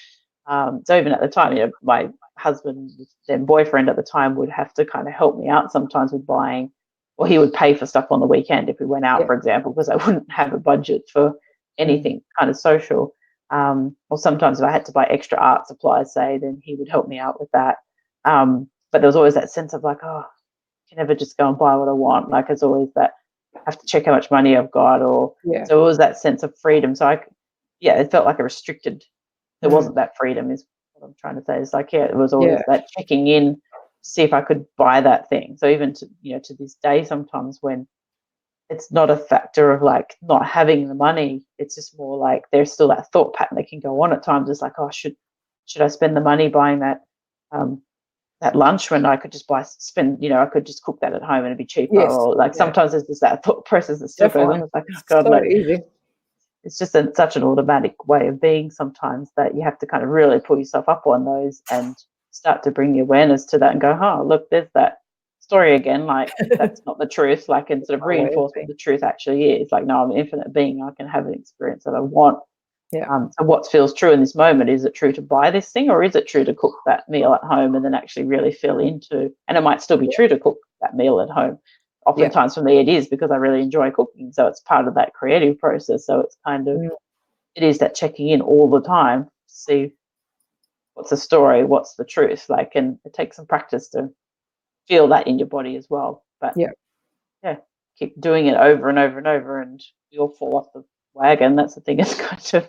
Speaker 1: so even at the time, you know, my husband, then boyfriend at the time, would have to kind of help me out sometimes with buying, or he would pay for stuff on the weekend if we went out, for example, because I wouldn't have a budget for anything kind of social. Or sometimes if I had to buy extra art supplies, say, then he would help me out with that. But there was always that sense of like, oh, I can never just go and buy what I want. Like it's always that I have to check how much money I've got, or so it was that sense of freedom. So it felt like a restricted. There wasn't that freedom, is what I'm trying to say. It's like, it was always that checking in to see if I could buy that thing. So even to this day, sometimes when it's not a factor of like not having the money, it's just more like there's still that thought pattern that can go on at times. It's like, oh, should I spend the money buying that that lunch when I could just I could just cook that at home and it'd be cheaper. Or like sometimes there's just that thought process that still goes on. It's like, oh God,
Speaker 2: so easy.
Speaker 1: It's just such an automatic way of being sometimes that you have to kind of really pull yourself up on those and start to bring the awareness to that and go, oh, look, there's that story again. Like that's not the truth. Like, and sort of reinforce what the truth actually is. Like, no, I'm an infinite being. I can have an experience that I want. So what feels true in this moment? Is it true to buy this thing, or is it true to cook that meal at home and then actually really feel into? And it might still be true to cook that meal at home. Oftentimes for me it is, because I really enjoy cooking, so it's part of that creative process. So it's kind of it is that checking in all the time to see what's the story, what's the truth. Like, and it takes some practice to feel that in your body as well. But keep doing it over and over and over, and you'll fall off the wagon. That's the thing. It's kind of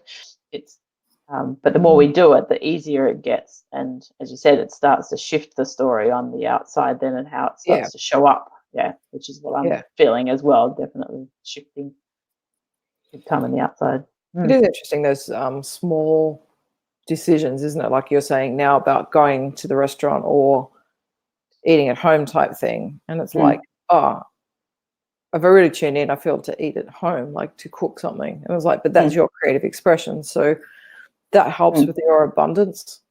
Speaker 1: but the more we do it, the easier it gets. And as you said, it starts to shift the story on the outside then, and how it starts to show up. Which is what I'm feeling as well. Definitely shifting big time on the outside.
Speaker 2: It is interesting, those small decisions, isn't it? Like you're saying now about going to the restaurant or eating at home type thing. And it's like, oh, if I really tune in, I feel to eat at home, like to cook something. And I was like, but that's your creative expression. So that helps with your abundance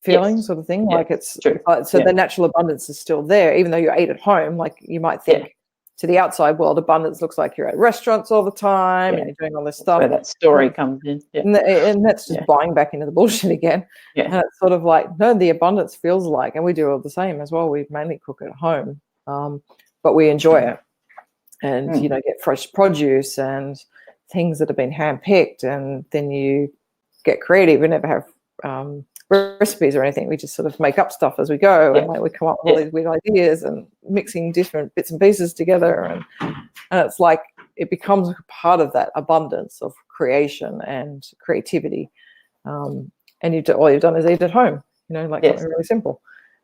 Speaker 2: feeling sort of thing. Like it's
Speaker 1: true.
Speaker 2: So the natural abundance is still there, even though you ate at home. Like you might think to the outside world, abundance looks like you're at restaurants all the time and you're doing all this stuff.
Speaker 1: Where that story comes in.
Speaker 2: And that's just buying back into the bullshit again. And it's sort of like, no, the abundance feels like, and we do all the same as well. We mainly cook at home, but we enjoy it. And, get fresh produce and things that have been handpicked. And then you get creative. We never have recipes or anything. We just sort of make up stuff as we go. And like we come up with all these weird ideas and mixing different bits and pieces together. And it's like, it becomes part of that abundance of creation and creativity. And all you've done is eat at home, like something really simple.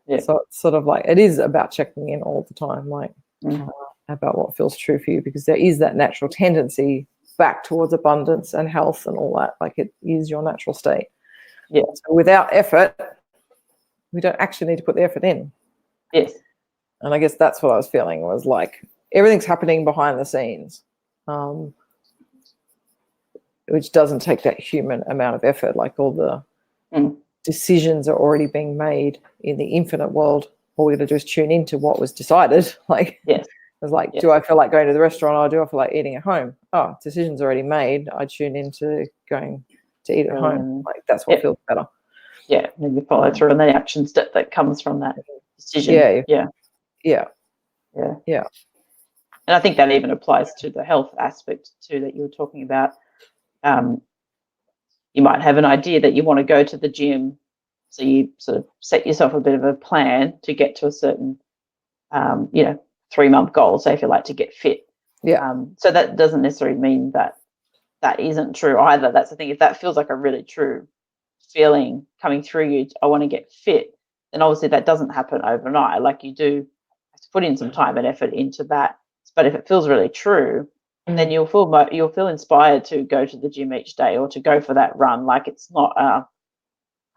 Speaker 2: So it's sort of like, it is about checking in all the time, like about what feels true for you, because there is that natural tendency back towards abundance and health and all that. Like it is your natural state. So without effort, we don't actually need to put the effort in. And I guess that's what I was feeling, was like everything's happening behind the scenes, which doesn't take that human amount of effort. Like all the decisions are already being made in the infinite world. All we got to do is tune into what was decided. Like, it's like, do I feel like going to the restaurant, or do I feel like eating at home? Oh, decision's already made. I tune into going to eat at home. Like that's what feels better.
Speaker 1: And you follow through on the action step that comes from that decision. And I think that even applies to the health aspect too that you were talking about. You might have an idea that you want to go to the gym, so you sort of set yourself a bit of a plan to get to a certain 3-month goal, say, if you like to get fit. So that doesn't necessarily mean that isn't true either. That's the thing. If that feels like a really true feeling coming through you, I want to get fit, then obviously that doesn't happen overnight. Like you do have to put in some time and effort into that. But if it feels really true, then you'll feel inspired to go to the gym each day or to go for that run. Like it's not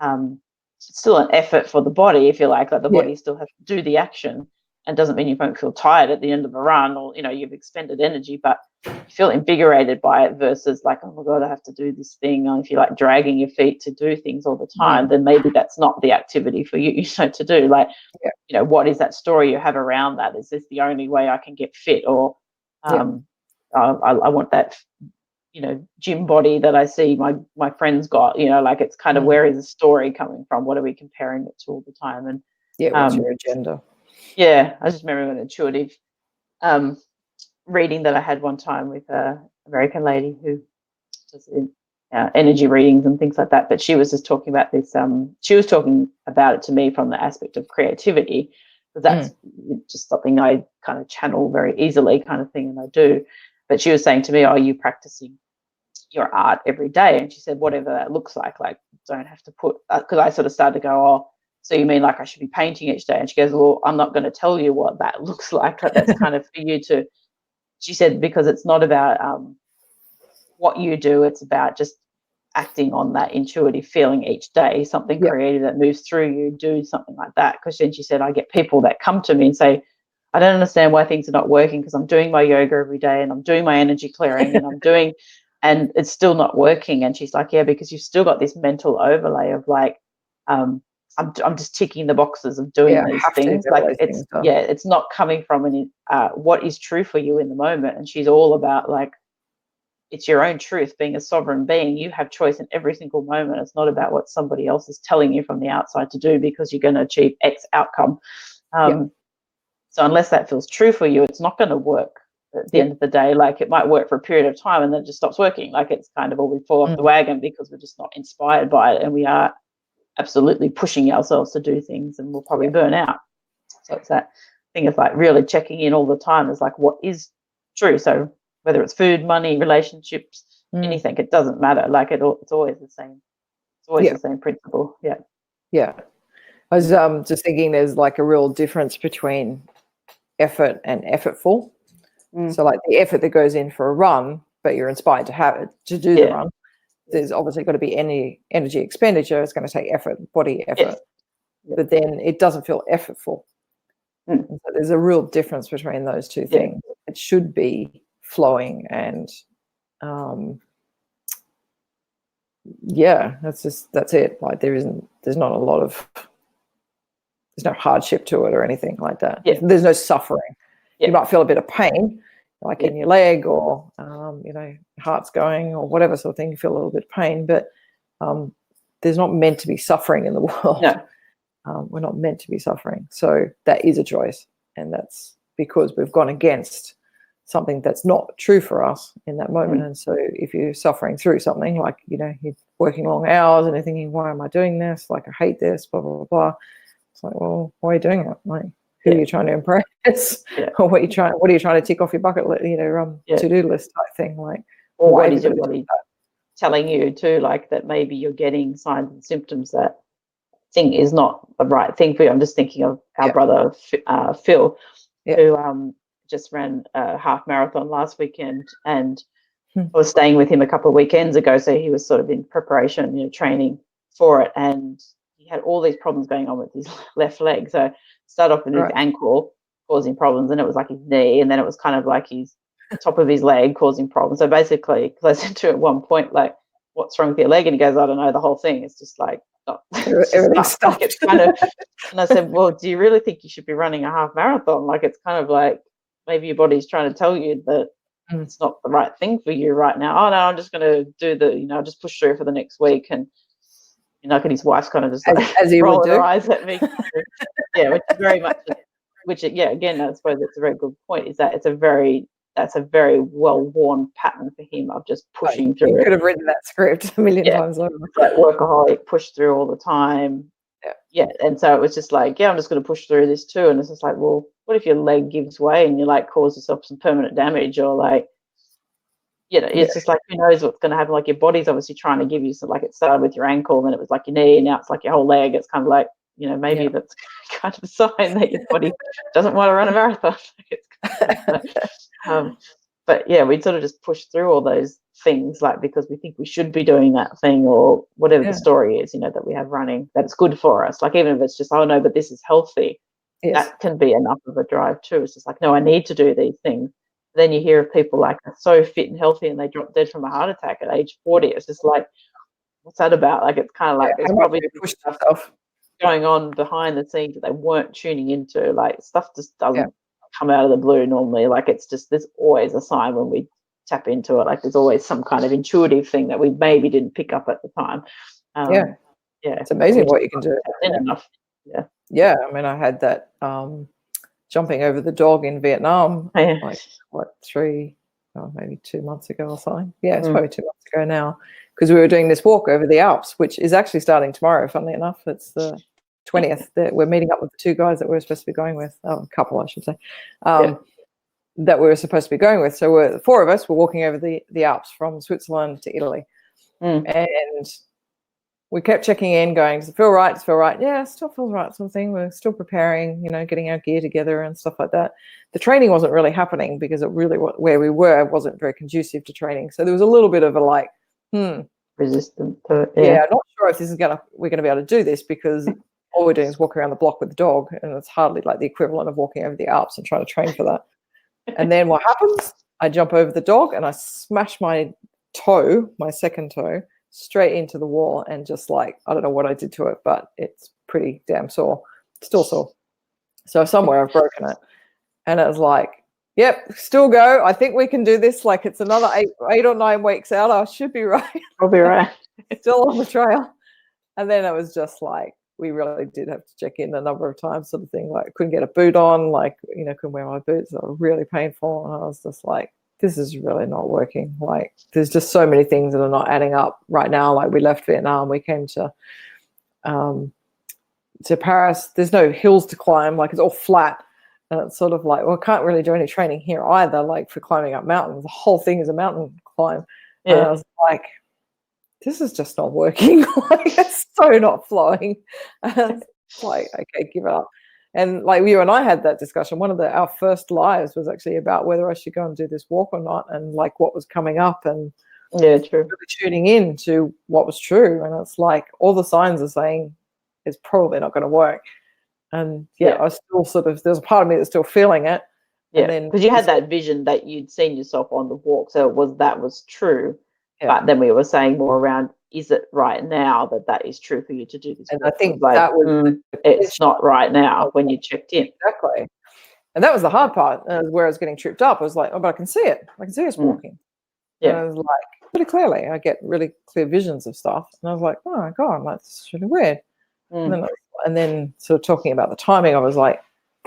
Speaker 1: it's still an effort for the body, if you like. Like the body still has to do the action, and doesn't mean you won't feel tired at the end of a run, or you've expended energy, but you feel invigorated by it versus like, oh my God, I have to do this thing. Or if you're like dragging your feet to do things all the time, then maybe that's not the activity for you to do. Like, what is that story you have around that? Is this the only way I can get fit? Or I want that, gym body that I see my friends got, like it's kind of, where is the story coming from? What are we comparing it to all the time? And
Speaker 2: what's your agenda?
Speaker 1: I just remember an intuitive reading that I had one time with an American lady who does energy readings and things like that. But she was just talking about this. She was talking about it to me from the aspect of creativity, because that's just something I kind of channel very easily, kind of thing, and I do. But she was saying to me, "Are you practicing your art every day?" And she said, "Whatever that looks like don't have to put." Because I sort of started to go, "Oh, so you mean like I should be painting each day?" And she goes, "Well, I'm not going to tell you what that looks like. That's kind of for you to." She said, because it's not about what you do, it's about just acting on that intuitive feeling each day, something creative that moves through you, do something like that. Because then she said, I get people that come to me and say, I don't understand why things are not working, because I'm doing my yoga every day and I'm doing my energy clearing and it's still not working. And she's like, yeah, because you've still got this mental overlay of like, I'm just ticking the boxes of doing these things. Like it's not coming from what is true for you in the moment. And she's all about like, it's your own truth. Being a sovereign being, you have choice in every single moment. It's not about what somebody else is telling you from the outside to do because you're going to achieve X outcome. So unless that feels true for you, it's not going to work at the end of the day. Like it might work for a period of time and then it just stops working. Like it's kind of, we fall off the wagon because we're just not inspired by it, and we are absolutely pushing ourselves to do things, and we'll probably burn out. So it's that thing of like really checking in all the time is like, what is true? So whether it's food, money, relationships, anything, it doesn't matter. Like it's always the same. It's always the same principle.
Speaker 2: I was just thinking there's like a real difference between effort and effortful. So like the effort that goes in for a run, but you're inspired to do the run, there's obviously got to be any energy expenditure. It's going to take effort, body effort, but then it doesn't feel effortful. And so there's a real difference between those two things. It should be flowing, and that's it. Like there's not a lot of, there's no hardship to it or anything like that. There's no suffering. You might feel a bit of pain, like in your leg, or heart's going, or whatever sort of thing. You feel a little bit of pain, but there's not meant to be suffering in the world.
Speaker 1: No.
Speaker 2: We're not meant to be suffering. So that is a choice, and that's because we've gone against something that's not true for us in that moment. And so if you're suffering through something, like you're working long hours and you're thinking, why am I doing this? Like, I hate this, blah blah blah blah. It's like, well, why are you doing it? Like, who are you trying to impress? Or what are you trying to tick off your bucket list, to-do list type thing? Like,
Speaker 1: or what is your body telling you too? Like that maybe you're getting signs and symptoms that thing is not the right thing for you. I'm just thinking of our brother Phil, who just ran a half marathon last weekend, and I was staying with him a couple of weekends ago, so he was sort of in preparation, training for it, and he had all these problems going on with his left leg. So started off with his ankle causing problems, and it was like his knee, and then it was kind of like his top of his leg causing problems. So basically, because I said to him at one point, like, what's wrong with your leg? And he goes, I don't know, the whole thing. It's just like,
Speaker 2: everything's stuck.
Speaker 1: It's kind of, and I said, well, do you really think you should be running a half marathon? Like, it's kind of like maybe your body's trying to tell you that it's not the right thing for you right now. Oh no, I'm just going to do I'll just push through for the next week. And and his wife's kind of just like
Speaker 2: as he
Speaker 1: rolling
Speaker 2: would do.
Speaker 1: her eyes at me. Which is very much, again, I suppose it's a very good point. Is that that's a very well-worn pattern for him of just pushing through.
Speaker 2: You could have written that script a million times over.
Speaker 1: Like workaholic, push through all the time. And so it was just like, I'm just going to push through this too. And it's just like, well, what if your leg gives way and you like cause yourself some permanent damage, or like, it's just like, who knows what's going to happen? Like, your body's obviously trying to give you some, like, it started with your ankle, then it was like your knee, and now it's like your whole leg. It's kind of like, maybe that's kind of a sign that your body doesn't want to run a marathon. But we sort of just push through all those things, like, because we think we should be doing that thing, or whatever the story is, that we have running, that it's good for us. Like, even if it's just, oh no, but this is healthy, that can be enough of a drive too. It's just like, no, I need to do these things. Then you hear of people like are so fit and healthy and they drop dead from a heart attack at age 40. It's just like, what's that about? Like, it's kind of like there's probably stuff going on behind the scenes that they weren't tuning into. Like, stuff just doesn't come out of the blue normally. Like, it's just, there's always a sign when we tap into it. Like, there's always some kind of intuitive thing that we maybe didn't pick up at the time.
Speaker 2: It's amazing what you can do.
Speaker 1: Enough.
Speaker 2: I mean, I had that jumping over the dog in Vietnam, like, what, maybe 2 months ago or something. It's probably 2 months ago now, because we were doing this walk over the Alps, which is actually starting tomorrow, funnily enough. It's the 20th. That we're meeting up with the two guys that we were supposed to be going with, a couple, I should say, that we were supposed to be going with. So the four of us were walking over the Alps from Switzerland to Italy. And we kept checking in, going, does it feel right? Does it feel right? Yeah, it still feels right, sort of thing. We're still preparing, getting our gear together and stuff like that. The training wasn't really happening because it really, where we were, wasn't very conducive to training. So there was a little bit of a like,
Speaker 1: resistant to it.
Speaker 2: I'm not sure if we're gonna be able to do this, because all we're doing is walk around the block with the dog, and it's hardly like the equivalent of walking over the Alps and trying to train for that. And then what happens? I jump over the dog and I smash my second toe, straight into the wall, and just like, I don't know what I did to it, but it's pretty damn sore, still sore. So somewhere I've broken it, and it was like, yep, still go. I think we can do this. Like, it's another 8 or 9 weeks out. I should be right.
Speaker 1: I'll be right.
Speaker 2: Still on the trail. And then it was just like, we really did have to check in a number of times, sort of thing. Like, couldn't get a boot on, like, couldn't wear my boots. They were really painful. And I was just like, this is really not working. Like, there's just so many things that are not adding up right now. Like, we left Vietnam, we came to Paris. There's no hills to climb. Like, it's all flat. And it's sort of like, well, I can't really do any training here either, like, for climbing up mountains. The whole thing is a mountain climb. And I was like, this is just not working. Like, it's so not flowing. And it's like, okay, give it up. And like, you and I had that discussion. One of our first lives was actually about whether I should go and do this walk or not, and like what was coming up. And
Speaker 1: Yeah, true.
Speaker 2: really tuning in to what was true. And it's like all the signs are saying it's probably not going to work. And I was still there's a part of me that's still feeling it.
Speaker 1: Yeah,
Speaker 2: and then
Speaker 1: because you had that vision that you'd seen yourself on the walk, so that was true.
Speaker 2: Yeah.
Speaker 1: But then we were saying more around, is it right now that is true for you to do this?
Speaker 2: And
Speaker 1: walk?
Speaker 2: I think
Speaker 1: like,
Speaker 2: that was
Speaker 1: it's not right now when you checked in.
Speaker 2: Exactly. And that was the hard part, where I was getting tripped up. I was like, oh, but I can see it. I can see us walking.
Speaker 1: Yeah.
Speaker 2: And I was like, pretty clearly, I get really clear visions of stuff. And I was like, oh my God, like, this is really weird. And then sort of talking about the timing, I was like,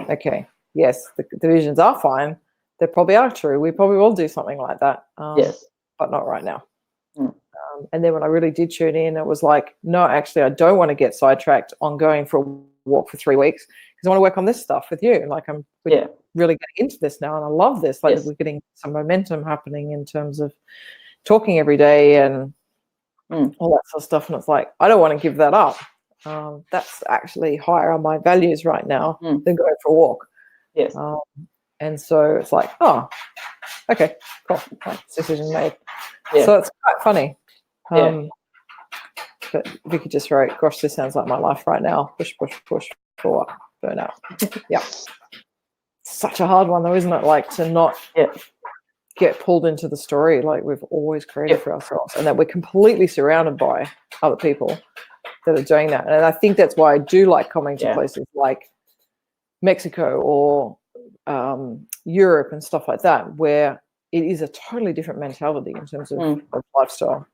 Speaker 2: okay, yes, the visions are fine. They probably are true. We probably will do something like that.
Speaker 1: Yes.
Speaker 2: But not right now. And then when I really did tune in, it was like, no, actually, I don't want to get sidetracked on going for a walk for 3 weeks because I want to work on this stuff with you. Like we're really getting into this now, and I love this. Like we're getting some momentum happening in terms of talking every day and all that sort of stuff. And it's like, I don't want to give that up. That's actually higher on my values right now than going for a walk.
Speaker 1: Yes.
Speaker 2: And so it's like, oh, okay, cool. Decision made.
Speaker 1: Yeah.
Speaker 2: So it's quite funny. But Vicky just wrote, gosh, this sounds like my life right now. Push, push, push for what? Burnout. Yeah. Such a hard one though, isn't it? Like to not get pulled into the story like we've always created for ourselves, and that we're completely surrounded by other people that are doing that. And I think that's why I do like coming to places like Mexico or Europe and stuff like that, where it is a totally different mentality in terms of lifestyle.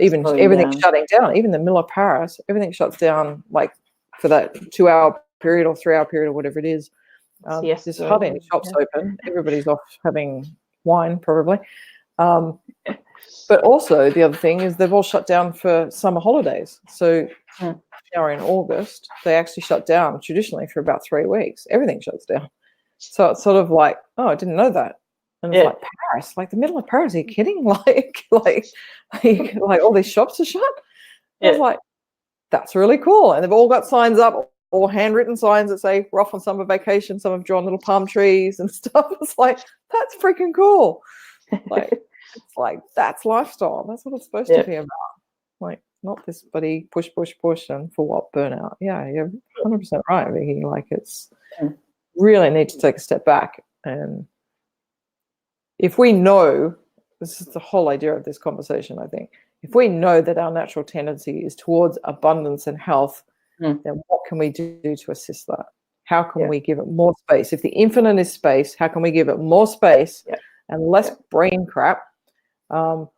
Speaker 2: Even everything's shutting down. Even the middle of Paris, everything shuts down like for that 2-hour period or 3-hour period or whatever it is. There's hardly any shops open. Everybody's off having wine probably. But also the other thing is they've all shut down for summer holidays. So now in August, they actually shut down traditionally for about 3 weeks. Everything shuts down. So it's sort of like, oh, I didn't know that. And it's like Paris, like the middle of Paris. Are you kidding? Like all these shops are shut. I was like, that's really cool. And they've all got signs up, or handwritten signs that say we're off on summer vacation. Some have drawn little palm trees and stuff. It's like, that's freaking cool. Like it's like that's lifestyle. That's what it's supposed to be about. Like not this bloody push, push, push, and for what burnout. Yeah, you're 100% right, Vicky. Like it's really need to take a step back. And if we know, this is the whole idea of this conversation, I think, if we know that our natural tendency is towards abundance and health, then what can we do to assist that? How can we give it more space? If the infinite is space, how can we give it more space and less brain crap and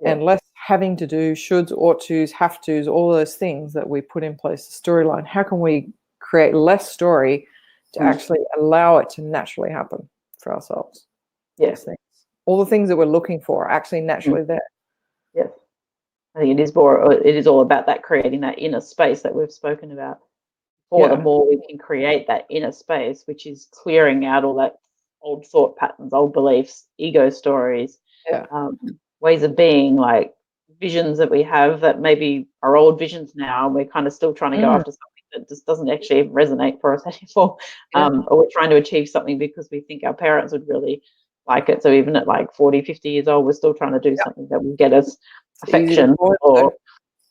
Speaker 2: less having to do shoulds, ought tos, have tos, all those things that we put in place, the storyline? How can we create less story to actually allow it to naturally happen for ourselves? Yes. All the things that we're looking for are actually naturally there.
Speaker 1: Yes. I think it is all about that, creating that inner space that we've spoken about. The more we can create that inner space, which is clearing out all that old thought patterns, old beliefs, ego stories, ways of being, like visions that we have that maybe are old visions now, and we're kind of still trying to go after something that just doesn't actually resonate for us anymore. Or we're trying to achieve something because we think our parents would really like it. So even at like 40, 50 years old, we're still trying to do something that will get us affection or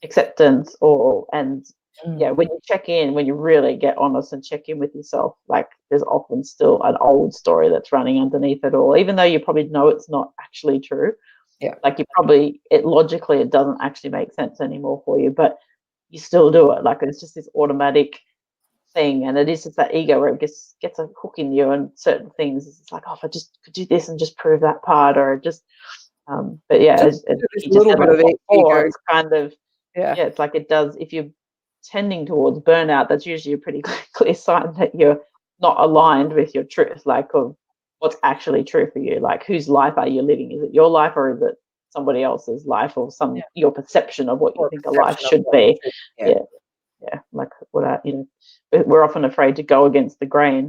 Speaker 1: acceptance when you check in, when you really get honest and check in with yourself, like there's often still an old story that's running underneath it all, even though you probably know it's not actually true. Like logically it doesn't actually make sense anymore for you, but you still do it. Like it's just this automatic thing, and it is just that ego where it gets a hook in you, and certain things it's like, oh, if I just could do this and just prove that part, or just but
Speaker 2: just a little bit of ego.
Speaker 1: It's kind of it's like it does. If you're tending towards burnout, that's usually a pretty clear sign that you're not aligned with your truth, like of what's actually true for you. Like whose life are you living? Is it your life, or is it somebody else's life, or your perception of what you think a life should be? Like what we're often afraid to go against the grain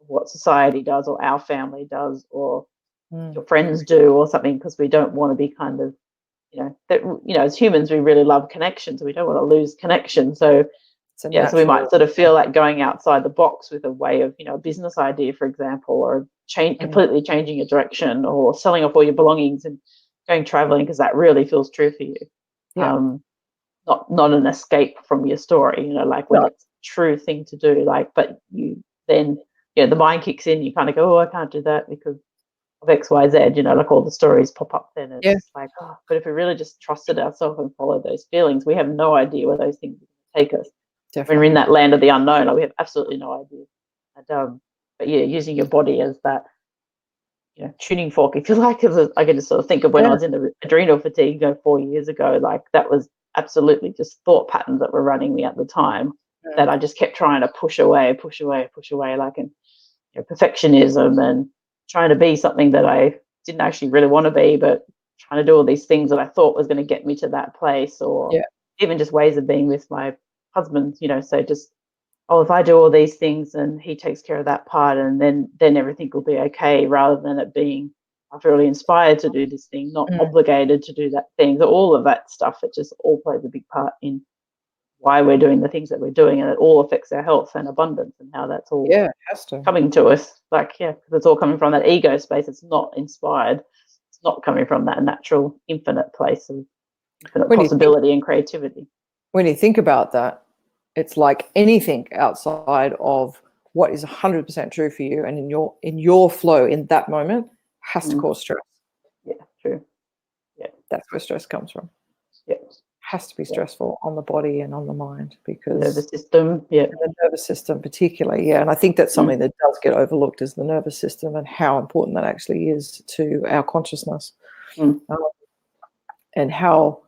Speaker 1: of what society does, or our family does, or your friends do, or something, because we don't want to be kind of as humans we really love connection, so we don't want to lose connection. So so we might sort of feel like going outside the box with a way of a business idea, for example, or completely changing your direction, or selling off all your belongings and going traveling because that really feels true for you.
Speaker 2: Yeah.
Speaker 1: Not an escape from your story, you know, like when it's a true thing to do, like, but you then, the mind kicks in, you kind of go, oh, I can't do that because of X, Y, Z, you know, like all the stories pop up then. It's just like, oh, but if we really just trusted ourselves and followed those feelings, we have no idea where those things take us.
Speaker 2: Definitely.
Speaker 1: When we're in that land of the unknown, like, we have absolutely no idea. And, but yeah, using your body as that, tuning fork, if you like. I can just sort of think of when I was in the adrenal fatigue, 4 years ago, like that was absolutely just thought patterns that were running me at the time that I just kept trying to push away, like, and perfectionism and trying to be something that I didn't actually really want to be, but trying to do all these things that I thought was going to get me to that place, or even just ways of being with my husband, so just, oh, if I do all these things and he takes care of that part, and then everything will be okay, rather than it being, I feel really inspired to do this thing, not obligated to do that thing. So all of that stuff, it just all plays a big part in why we're doing the things that we're doing, and it all affects our health and abundance and how that's all
Speaker 2: it has to.
Speaker 1: coming to us. Like, because it's all coming from that ego space. It's not inspired. It's not coming from that natural, infinite place of infinite possibility and creativity.
Speaker 2: When you think about that, it's like anything outside of what is 100% true for you and in your flow in that moment has to cause stress.
Speaker 1: Yeah, true. Yeah,
Speaker 2: that's where stress comes from.
Speaker 1: Yeah,
Speaker 2: has to be stressful on the body and on the mind, because
Speaker 1: nervous system,
Speaker 2: the nervous system particularly, and I think that's something that does get overlooked, is the nervous system and how important that actually is to our consciousness, and how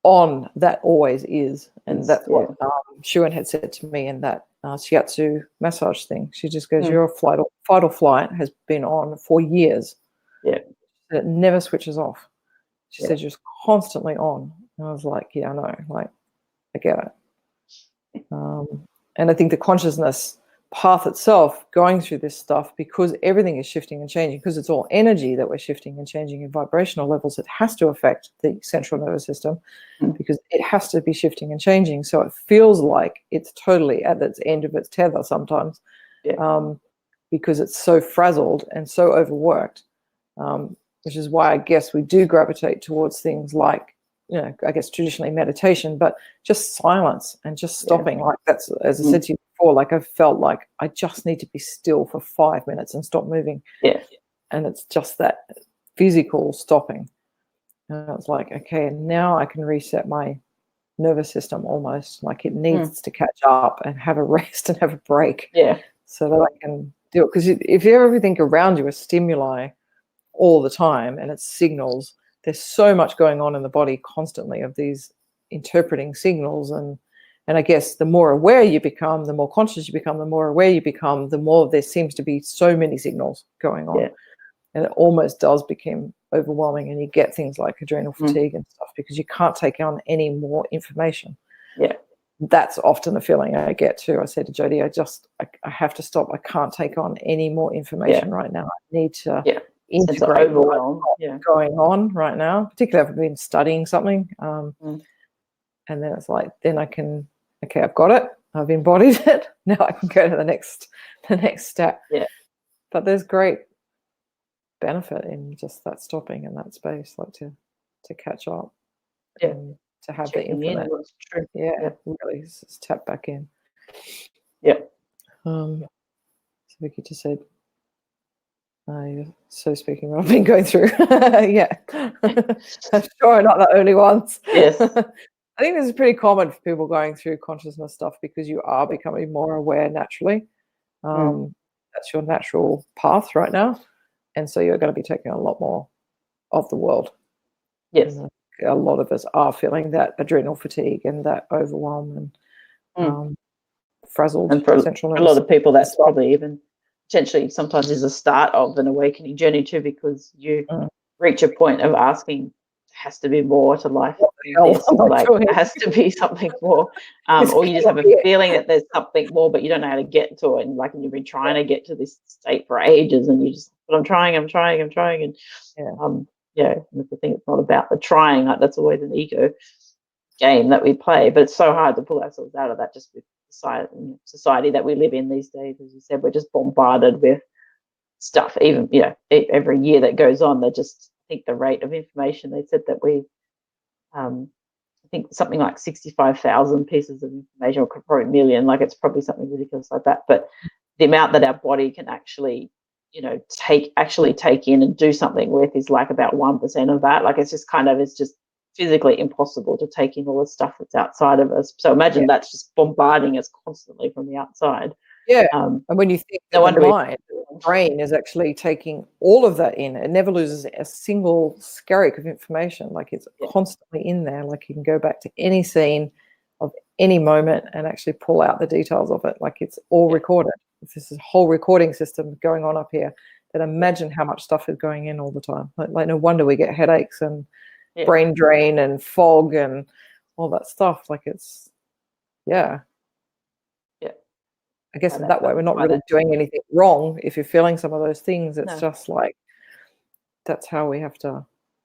Speaker 2: on that always is. And that's what 𝐾𝐤𝐪 had said to me in that shiatsu massage thing. She just goes, your fight or flight has been on for years. It never switches off. She said, you're just constantly on. And I was like, yeah, I know, like, I get it. And I think the consciousness path itself, going through this stuff, because everything is shifting and changing, because it's all energy that we're shifting and changing in vibrational levels, it has to affect the central nervous system, because it has to be shifting and changing. So it feels like it's totally at its end of its tether sometimes, because it's so frazzled and so overworked, which is why I guess we do gravitate towards things like, I guess traditionally meditation, but just silence and just stopping. Like that's, as I said to you before, like I felt like I just need to be still for 5 minutes and stop moving. And it's just that physical stopping. And I was like, okay, now I can reset my nervous system almost. Like it needs to catch up and have a rest and have a break. So that I can do it. Because if everything around you is stimuli all the time and it's signals, there's so much going on in the body constantly of these interpreting signals, and I guess the more aware you become, the more conscious you become, the more aware you become, the more there seems to be so many signals going on, and it almost does become overwhelming, and you get things like adrenal fatigue and stuff because you can't take on any more information. That's often the feeling I get too. I said to Jody, I have to stop. I can't take on any more information right now. I need to integrate what's going on right now, particularly if I've been studying something, and then it's like, then I can, okay, I've got it, I've embodied it, now I can go to the next step. But there's great benefit in just that stopping in that space, like to catch up, and to have the infinite really just tap back in. So Vicky just said, so speaking of what I've been going through, I'm sure I'm not the only ones. I think this is pretty common for people going through consciousness stuff, because you are becoming more aware naturally. That's your natural path right now, and so you're going to be taking a lot more of the world. A lot of us are feeling that adrenal fatigue and that overwhelm and frazzled.
Speaker 1: And for a lot of people, that's probably even potentially sometimes is a start of an awakening journey too, because you reach a point of asking, there has to be more to life. Like, there has to be something more, or you just have a feeling that there's something more, but you don't know how to get to it. And like, you've been trying to get to this state for ages, and you just, but I'm trying, and that's the thing. It's not about the trying. Like, that's always an ego game that we play, but it's so hard to pull ourselves out of that just with society that we live in these days. As you said, we're just bombarded with stuff. Even every year that goes on, they're just think the rate of information, they said that we, I think something like 65,000 pieces of information, or probably a million, like it's probably something ridiculous like that. But the amount that our body can actually, take in and do something with is like about 1% of that. Like it's just physically impossible to take in all the stuff that's outside of us. So imagine that's just bombarding us constantly from the outside.
Speaker 2: Yeah. And when you think that the brain is actually taking all of that in, it never loses a single skerrick of information. Like it's constantly in there. Like you can go back to any scene of any moment and actually pull out the details of it. Like it's all recorded. If this is a whole recording system going on up here, then imagine how much stuff is going in all the time. Like no wonder we get headaches and brain drain and fog and all that stuff. Like it's, I guess in that way, we're not really doing anything wrong if you're feeling some of those things. It's just like, that's how we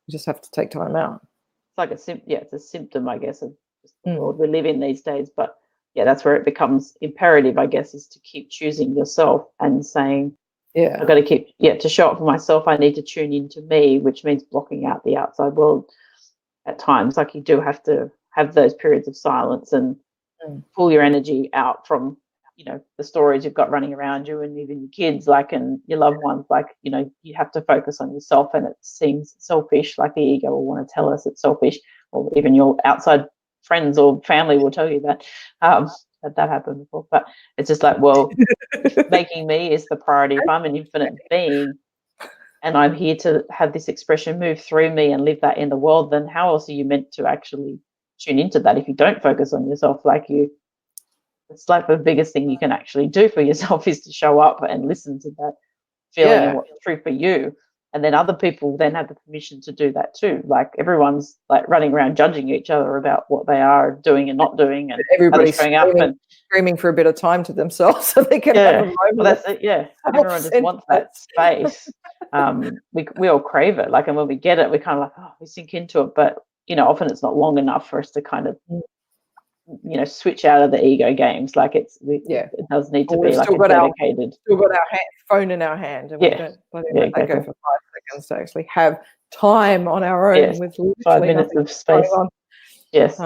Speaker 2: just have to take time out.
Speaker 1: It's like it's a symptom, I guess, of just the world we live in these days. But that's where it becomes imperative, I guess, is to keep choosing yourself and saying, I've got to keep, to show up for myself, I need to tune into me, which means blocking out the outside world at times. Like you do have to have those periods of silence and pull your energy out from the stories you've got running around you, and even your kids, like, and your loved ones. Like, you have to focus on yourself, and it seems selfish, like the ego will want to tell us it's selfish, or even your outside friends or family will tell you that. That happened before, but it's just like, well, making me is the priority. If I'm an infinite being and I'm here to have this expression move through me and live that in the world, then how else are you meant to actually tune into that if you don't focus on yourself? It's like the biggest thing you can actually do for yourself is to show up and listen to that feeling and what's true for you. And then other people then have the permission to do that too. Like everyone's like running around judging each other about what they are doing and not doing, and
Speaker 2: everybody's screaming for a bit of time to themselves so they can have a moment.
Speaker 1: Well, that's it. Everyone just wants that space. We all crave it. Like, and when we get it, we kind of like, we sink into it. But often it's not long enough for us to kind of switch out of the ego games. Like it does need to be like a dedicated.
Speaker 2: Still got our phone in our hand, and we don't let that go for 5 seconds to actually have time on our own with
Speaker 1: 5 minutes of space. Yes,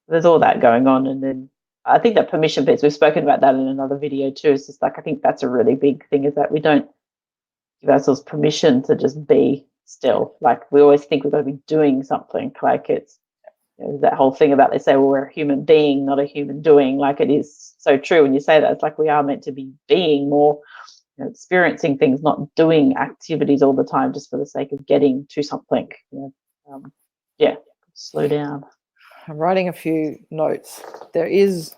Speaker 1: there's all that going on, and then I think that permission piece, we've spoken about that in another video too. It's just like, I think that's a really big thing, is that we don't give ourselves permission to just be still. Like we always think we've got to be doing something. Like it's that whole thing about, they say, well, we're a human being, not a human doing. Like it is so true when you say that. It's like we are meant to be being more, experiencing things, not doing activities all the time just for the sake of getting to something. Slow down.
Speaker 2: I'm writing a few notes. There is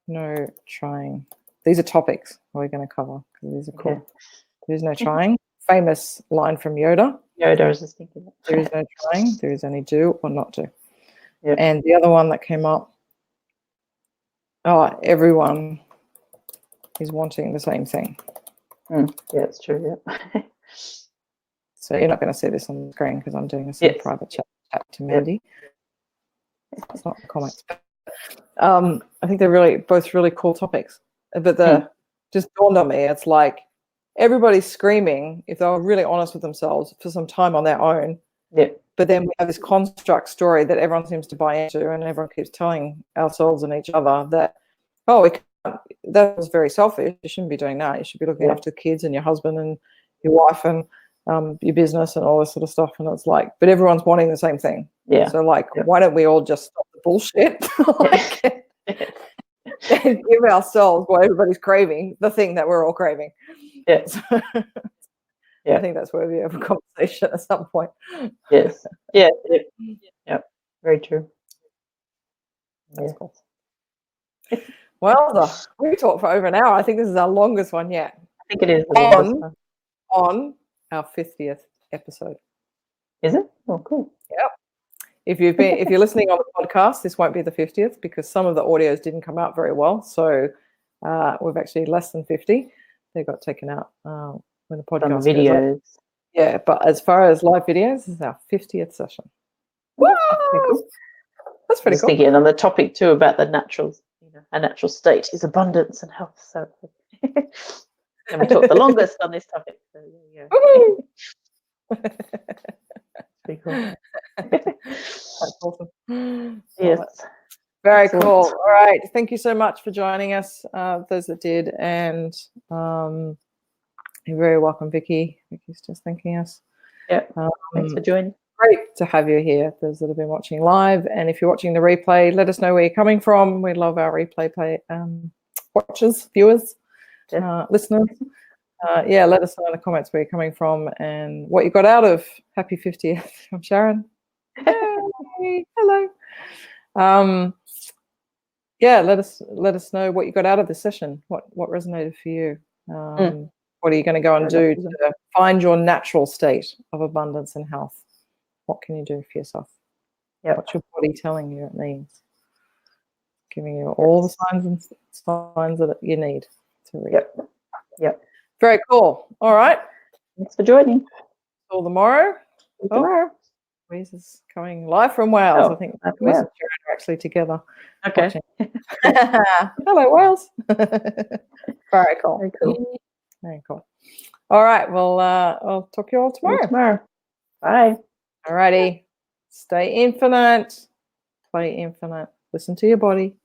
Speaker 2: no trying. These are topics we're going to cover because these are cool. Okay. There is no trying. Famous line from Yoda.
Speaker 1: I was just thinking that.
Speaker 2: There is no trying. There is only do or not do. Yep. And the other one that came up, everyone is wanting the same thing.
Speaker 1: Yeah, it's true. Yeah.
Speaker 2: So you're not going to see this on the screen because I'm doing a private chat to Mandy. It's not the comments. I think they're both really cool topics. But just dawned on me, it's like everybody's screaming, if they were really honest with themselves, for some time on their own.
Speaker 1: Yeah.
Speaker 2: But then we have this construct story that everyone seems to buy into, and everyone keeps telling ourselves and each other that, that was very selfish. You shouldn't be doing that. You should be looking after the kids and your husband and your wife and your business and all this sort of stuff. And it's like, but everyone's wanting the same thing.
Speaker 1: Yeah.
Speaker 2: So why don't we all just stop the bullshit and give ourselves what everybody's craving, the thing that we're all craving.
Speaker 1: Yeah.
Speaker 2: So, I think that's where we have a conversation at some point.
Speaker 1: Yes. Yeah. Very true.
Speaker 2: That's cool. Well, we talked for over an hour. I think this is our longest one yet.
Speaker 1: I think it is
Speaker 2: on our 50th episode.
Speaker 1: Is it? Oh, cool.
Speaker 2: Yep. If you're listening on the podcast, this won't be the 50th because some of the audios didn't come out very well. So we've actually less than 50. They got taken out when the podcast
Speaker 1: on the videos.
Speaker 2: Yeah, but as far as live videos, this is our 50th session. Woo! That's pretty cool.
Speaker 1: Thinking on the topic too about the naturals. A natural state is abundance and health. So, and we talked the longest on this topic. So, Pretty cool.
Speaker 2: That's awesome.
Speaker 1: Yes.
Speaker 2: Very
Speaker 1: Excellent.
Speaker 2: cool. All right. Thank you so much for joining us, those that did. And you're very welcome, Vicky. Vicky's just thanking us.
Speaker 1: Yeah. Thanks for joining.
Speaker 2: Great to have you here, those that have been watching live. And if you're watching the replay, let us know where you're coming from. We love our replay watchers, viewers, listeners. Yeah, let us know in the comments where you're coming from and what you got out of Happy 50th. I'm Sharon. Hey, hello. Yeah, let us know what you got out of this session. What resonated for you? What are you going to go and do to find your natural state of abundance and health? What can you do for yourself?
Speaker 1: Yeah.
Speaker 2: What's your body telling you it needs? Giving you all the signs that you need to read.
Speaker 1: Yep.
Speaker 2: Very cool. All right.
Speaker 1: Thanks for joining.
Speaker 2: Till tomorrow.
Speaker 1: Tomorrow.
Speaker 2: Louise is coming live from Wales.
Speaker 1: Oh,
Speaker 2: I think
Speaker 1: from
Speaker 2: Louise
Speaker 1: Wales.
Speaker 2: and Sharon are actually together.
Speaker 1: Okay.
Speaker 2: Hello, Wales. Very cool.
Speaker 1: Very cool.
Speaker 2: Very cool. All right. Well, I'll talk to you all tomorrow.
Speaker 1: Bye.
Speaker 2: All righty. Stay infinite. Play infinite. Listen to your body.